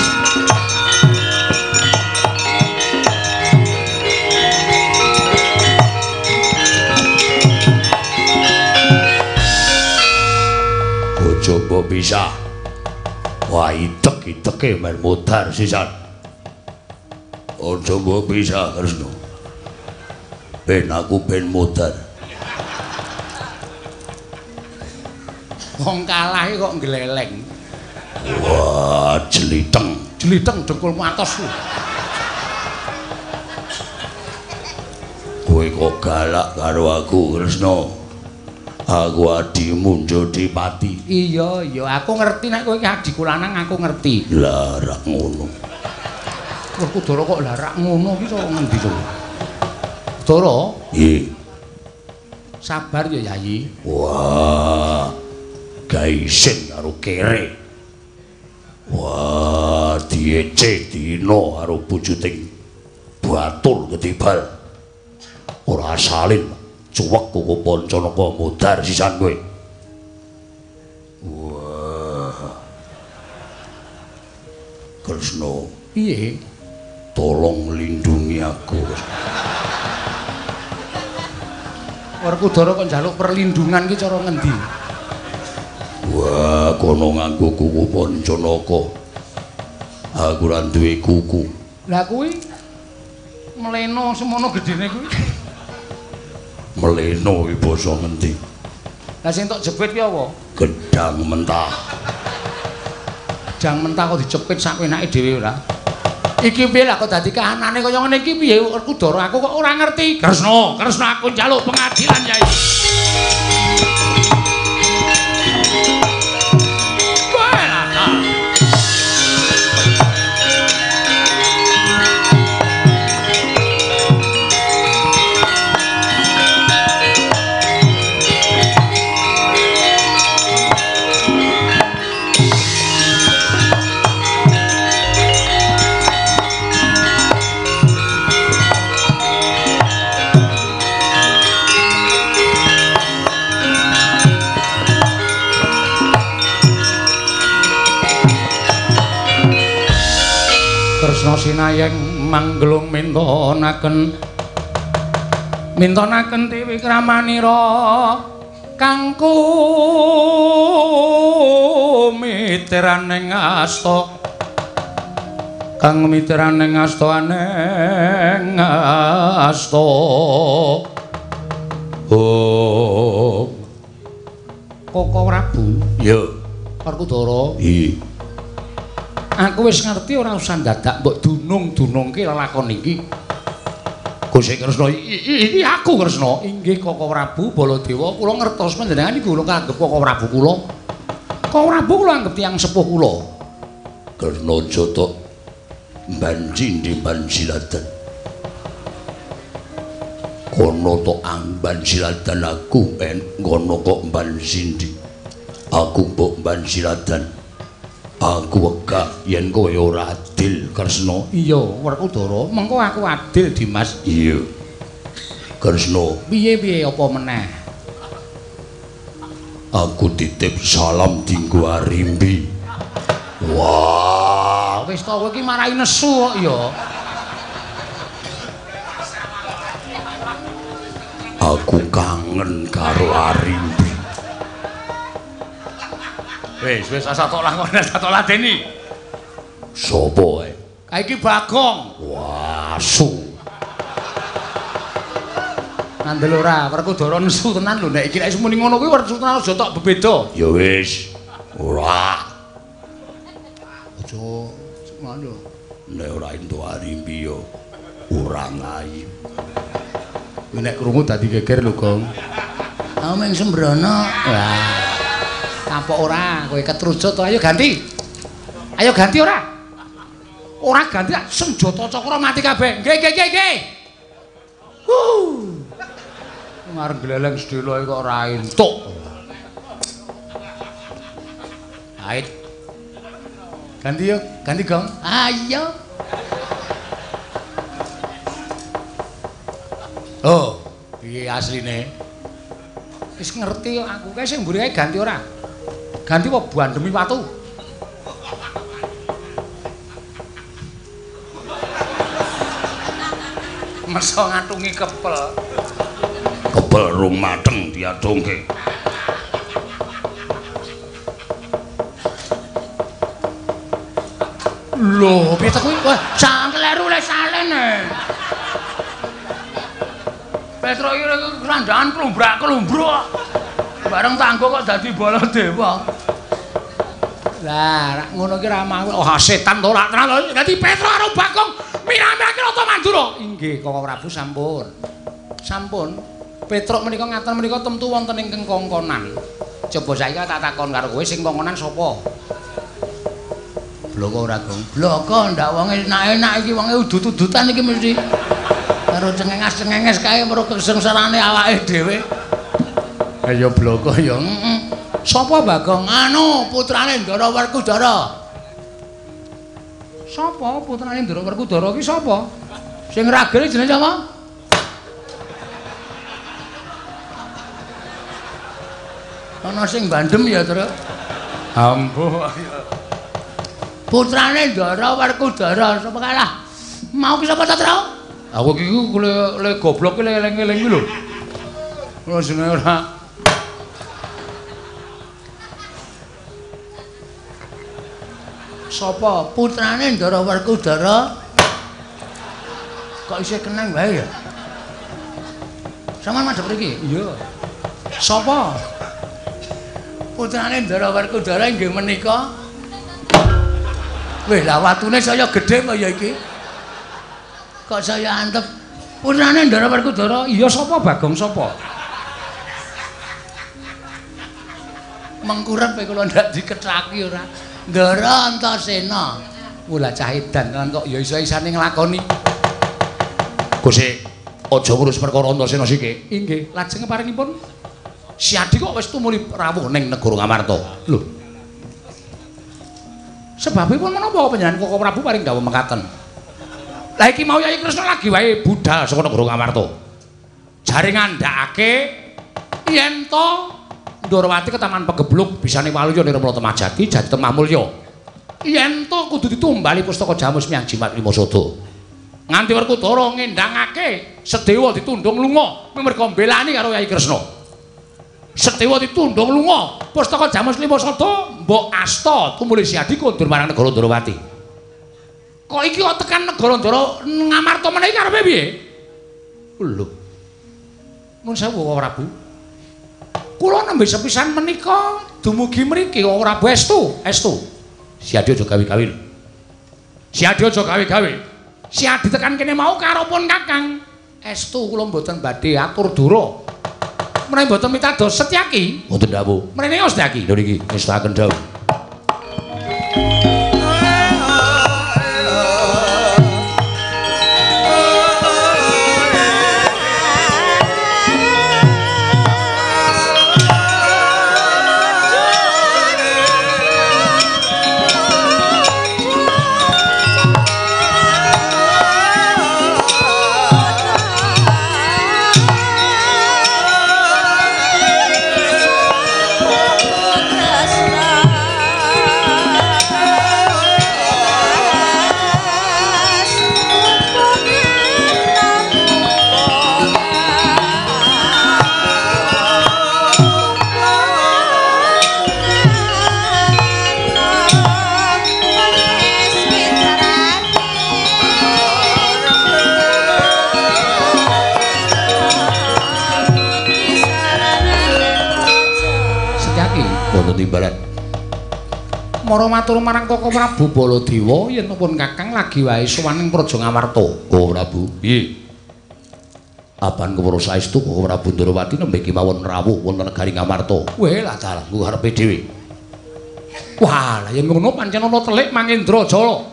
Coba bisa. Wah, itek-iteke men modar sisan. Ojo mbok bisa Kresna. Ben aku ben modar. Wong kalah kok ngleleng. Wah, jeliteng dengkulmu atos. Kowe kok galak karo aku Kresna. Aku adimu Jodipati. Iya, aku ngerti nek kowe iki adikku lanang aku ngerti. Lah rak ngono. Kudara kok lah rak ngono iki kok ngendi to? Kudara? Nggih. Sabar ya Yayi. Wah. Gaisen karo kere. Wah, diece dina karo bojoting Batul Ketibal. Ora salin. Cuwek kok Pancanaka modar sisan kowe. Wah. Kresna. Piye? Tolong lindungi aku. Werkudara kok njaluk perlindungan ki cara ngendi? Wah, kono nganggo kuku Pancanaka. Aku ora duwe kuku. Lah kuwi mleno semono gedene kuwi. Meleno iki basa ngendi? Lah sing tok jepit ki apa? Gedang mentah. Gedang mentah kok dicepit sak enake dhewe ora? Iki piye lah kok dadi kahanane kaya ngene iki piye Werkudara aku kok ora ngerti. Kresna aku njaluk pengadilan Yai. Kresna sinayeng manglung mintonaken Dewi Kramanira kang kumitiraning asta Oh Koko Prabu ya Werkudara iya aku wis ngerti ora usah dadak mbok dunung-dunungke lelakon iki. Gusti Kresna iki aku Kresna. Inggih Koko Prabu Baladewa kula ngertos panjenengan iki kula kanggep Koko Prabu kula. Koko Prabu kula anggap tiyang sepuh kula. Kresna Jata banjindi banjiladan. Kono to amban siladan aku ben ngono kok banjindi. Aku mbok banjiladan. Aku wegah yen kowe ora adil Kresna. Iya, Werkudara, mengko aku adil Dimas. Iya. Kresna, piye-piye apa meneh? Aku titip salam dinggo Arimbi. Wah, wis to kowe iki marahi nesu kok ya. Aku kangen karo Arimbi. Wis satok ladeni. Sopo ae? Iki Bagong. Wah, su. Ngandel ora, Werkudara nesu tenan lho nek iki nek muni ngono kuwi Werkudara aja tok bebeda. Ya wis. Ora. Aja ngono. Nek ora entuk Arimbi yo ora ngayu. Kuwi nek krungu dadi geger lho, Gong. Ameng sembrono. Wah. Kapok ora, kowe ketrujut to. Ayo ganti ora? Ora ganti senjata cakra mati kabeh. Nggih. Ngarep gleleng sedelo kok ora entuk. Ait. Ganti yuk, ganti Gong. Ayo. Oh, piye asline? Wis ngerti kok aku kae sing mburi kae ganti ora? Ganti apa bandemi watu? Masa ngatungi kepel. Kepel rung mateng diadongke. Lho, piye kuwi? Wah, sangkleru le salene. Petro iki randangan klumbrak-klumbruk. Bareng tanggo kok dadi Baladewa. Lah, ngono ki ra mau. Oh, setan to ora tenan. Dadi Petro karo Bagong mirah-mirah Rata Mandura. Inggih, Kakang Prabu sampun. Sampun. Petruk menika ngaten menika temtu wonten ingkang kongkonan. Coba saiki tak takon karo kowe sing kongkonan sapa? Bloko ora, Gong. Bloko ndak wong enak-enak iki wonge udut-udutan iki mesti. Karo cengenges-cengenges kae mergo kesengsarane awake dhewe. Ayo bloko ya. Sapa Bagong? Anu putrane Ndara Werkudara. Sapa putrane Ndara Werkudara ki sapa? Sing ragil jenenge sapa? Ana sing bandem ya, Tru. Ampuh. Putrane Ndara Werkudara sapa kalah? Mau ki sapa ta, Tru? Aku ki le goblok ki le eling-eling lho. Ora jenenge ora. Sapa putrane Ndara Werkudara? Kok isih kenang wae ya? Sampeyan madhep mriki? Iya. Sapa? Putrane Ndara Werkudara inggih menika. Weh, lah watune saya gedhe kaya iki. Kok saya antep putrane Ndara Werkudara? Iya sapa Bagong sapa? Mengkurep kula ndak dikethaki ora. Ndara Antasena. Mula cah edan kan kok ya iso-isane nglakoni. Gusti, aja ngurus perkara Antasena siki. Inggih, lajeng paringipun Si Adi kok wis tumuli rawuh ning negara Ngamarta. Lho. Sebabipun menapa panjenengan Kakang Prabu paring dawuh mekaten? Lah iki mau Yai Kresna lagi wae budal saka negara Ngamarta. Jare ngandhakake yen to Ndarawati ketaman pegebluk bisane waluya nirmala temajati jati temah mulya. Yen to kudu ditumbali pustaka Jamus Miang Jimat Limasada. Nganti Werkudara ngendhangake Sedewa ditundung lunga merga mbelani karo Yai Kresna. Sedewa ditundung lunga pustaka Jamus Limasada mbok asta tumuli Siadi kondur marang negara Ndarawati. Kok iki kok tekan negara Ngamarta meneh karepe piye? Lho. Nuwun sewu Kakang Prabu. Kula nembe sepisan menika dumugi mriki Kakang Prabu estu. Siadi aja gawe-gawe. Siadi aja gawe-gawe. Siadi tekan kene mau karo pun Kakang. Estu kula mboten badhe atur dura. Menawi mboten mitados Setyaki. Mboten dawuh. Mrene Setyaki lho niki ngestaken dawuh. Timbalan. Mara matur marang Kakang Prabu Baladewa yen pun Kakang lagi wae sowan ing Praja Ngamarta. Kakang Prabu, piye? Apan kawula saestu Kakang Prabu Ndarawati nembe kemawon rawuh wonten negari Ngamarta. Weh lah dalan ku karepe dhewe. Wah, lah yen ngono pancen ana telik Mangendra Jala.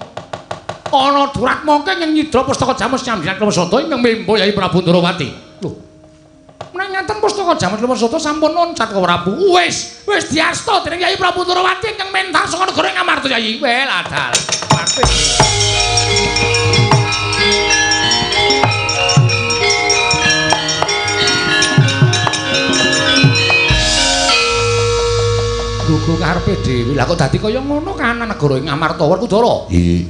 Ana durat mongke ing nyidra pustaka Jamus Nyambyak Limasada ingkang membo Yai Prabu Ndarawati. Lho. Menawi ngaten pustaka Jamus Limasada sampun loncat Kakang Prabu. Wis diasta dening Yai Prabu Ndarawati ingkang mentar saka negara Ngamarta Yai. Weh lah dal. mergo karepe dhewe. Lah kok dadi kaya ngono kan negara ing Amarta Werkudara? Iya.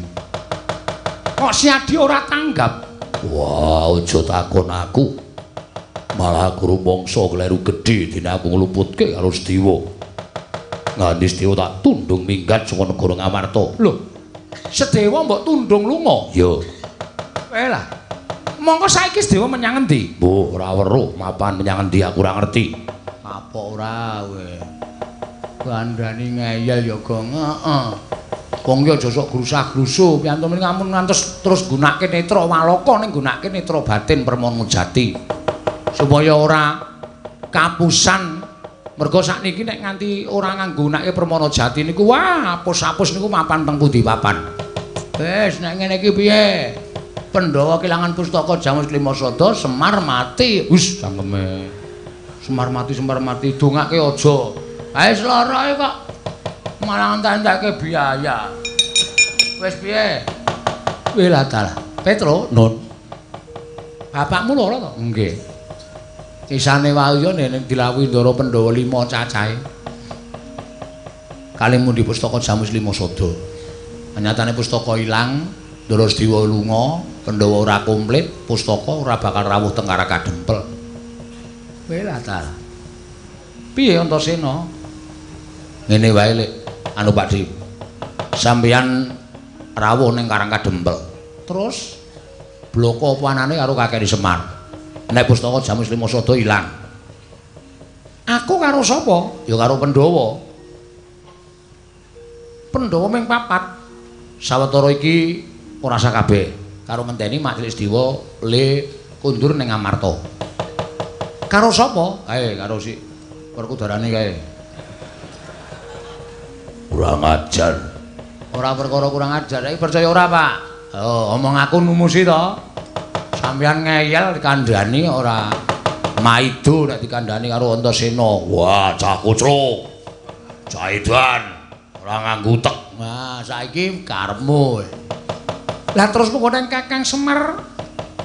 Kok si Adi ora tanggap? Wah, aja takon aku. Malah aku rumangsa kleru gedhe dene aku ngluputke karo Sedewa. Nganti Sedewa tak tundung minggat saka negara Ngamarta. Lho, Sedewa mbok tundung lunga? Iya. Lah, mongko saiki Sedewa menyang endi? Mbok ora weruh mapan menyang endi aku ora ngerti. Apa ora kowe? Kandhani ngeyel ya gong. Heeh. Wong ki aja sok grusah-grusuh, piantun ngamun ngantos terus gunakake netra Waloka ning gunakake netra batin Permana Jati. Supaya ora kapusan. Mergo sakniki nek nganti ora nganggunake Permana Jati niku wah apus-apus niku mapan teng pundi papan. Wis nek ngene iki piye? Pandhawa kelangan pustaka Jamus Klimasada Semar mati. Wis cangkeme. Semar mati dongake aja. Ae sloroe kok malah entek-entekke biaya. Wis piye? Kowe lah dalah. Petro, Nun. Bapakmu lara to? Nggih. Isane wae yo nek dilawuhi Ndara Pandhawa 5 cacahe. Kalimu di pustaka Jamus Klimasada. Nyatane pustaka ilang, Ndara Sedewa lunga, Pandhawa ora komplit, pustaka ora bakal rawuh teng Karakadempel. Kowe lah dalah. Piye Antasena? Ngene wae Lek, anu Pakdi. Sampeyan rawuh ning Karakadempel. Terus bloko apa anane karo Kakek Semar. Nek pustaka Jamus Klimasada ilang. Aku karo sapa? Ya karo Pandhawa. Pandhawa ming 4. Sawetara iki ora sakabeh. Karo ngenteni Majelis Dewa le kundur ning Amarta. Karo sapa? Kae karo si Werkudarane kae. Kurang ajar. Ora perkara kurang ajar, iki percaya ora, Pak? Oh, omong aku numusi to. Sampeyan ngeyel dikandhani ora maido nek dikandhani karo Antasena. Wah, cah kucluk. Cah edan. Ora nganggo utek. Nah, saiki karepmu. Lah terus pokoke Kakang Semar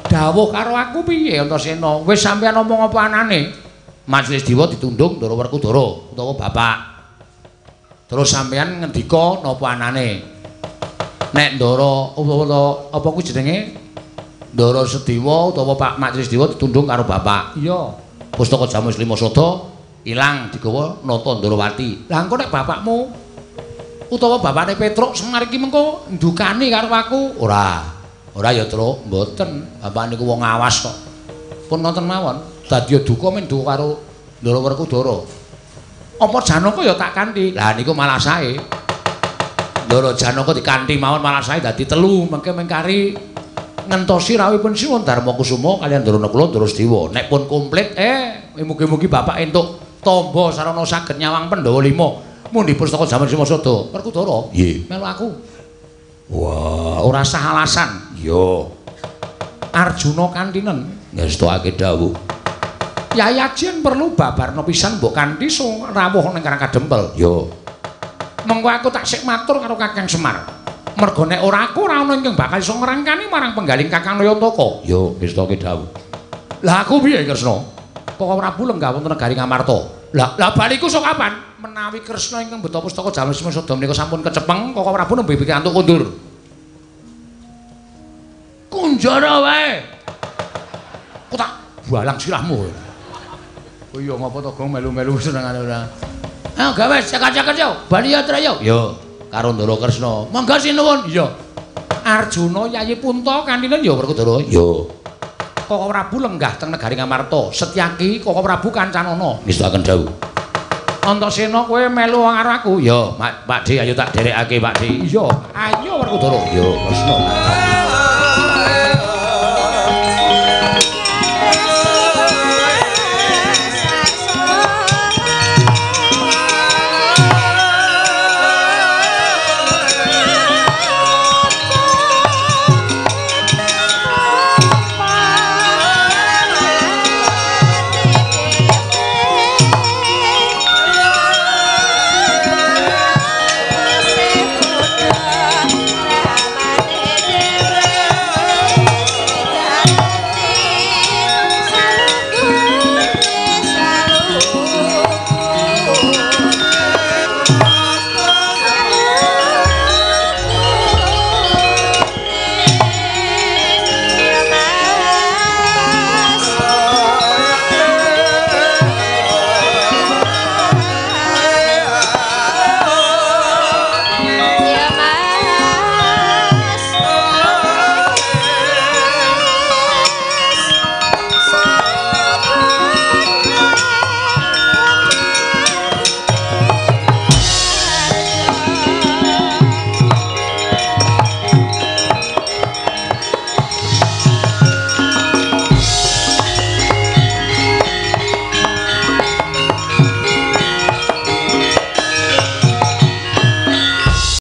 dawuh karo aku piye Antasena? Wis sampeyan omong apa anane? Majelis Dewa ditundung Ndara Werkudara utawa bapak. Terus sampeyan ngendika napa anane? Nek Ndara apa kuwi jenenge? Ndara Sedewa utawa Pak Majelis Dewa ditundung karo bapak. Iya. Pustaka Jamus Klimasada ilang digawa nata Ndarawati. Lah engko nek bapakmu utawa bapakne Petruk Semar iki mengko ndukani karo aku? Ora. Ora ya, Truk, mboten. Bapak niku wong awas kok. Pun nonton mawon. Dadi duka men duka karo Ndara Werkudara. Apa Janaka ya tak kanthi. Lah niku malah sae. Ndara Janaka dikanthi mawon malah sae dadi 3 mengke mengkari ngentosi rawuhipun Siwa Darmakusuma kaliyan Ndara Nakula Ndara Sedewa. Nek pun komplit mugi-mugi bapak entuk tamba sarana saged nyawang Pandhawa 5 mundi pustaka Jamus Klimasada Werkudara. Nggih. Melu aku. Wah, ora sah alasan. Iya. Arjuna kantinen ngestokake dawuh. Yai Ajen perlu babarna pisan mbok kanthi rawuh ning Karakadempel. Yo. Mengko aku tak sik matur karo Kakang Semar. Mergo nek ora aku ora ana ingkang bakal iso ngrangkani marang penggaling Kakang Nayantaka. Yo, ngestokake dawuh. Lah aku piye Kresna? Koko Prabu lenggah wonten negari Ngamarta. Lah baliku sok kapan? Menawi Kresna ingkang beta pustaka Jamus Klimasada menika sampun kecepeng, Koko Prabu nembe pikantuk kundur. Kunjara wae. Kok tak balang sirahmu. Oh iya ngapa to gong melu-melu senengane ora. Ayo gawe cekak-cekak yo, bali yatra yo. Yo, karo Ndara Kresna. Monggo sinuwun. Iya. Arjuna Yayi Punta kantinen yo Werkudara. Yo. Koko Prabu lenggah teng negari Ngamarta. Setyaki Koko Prabu kancanana. Ngestokaken dawuh. Antasena kowe melu karo aku? Yo, Pakde ayo tak derekake Pakde. Iya. Ayo Werkudara. Yo, Kresna.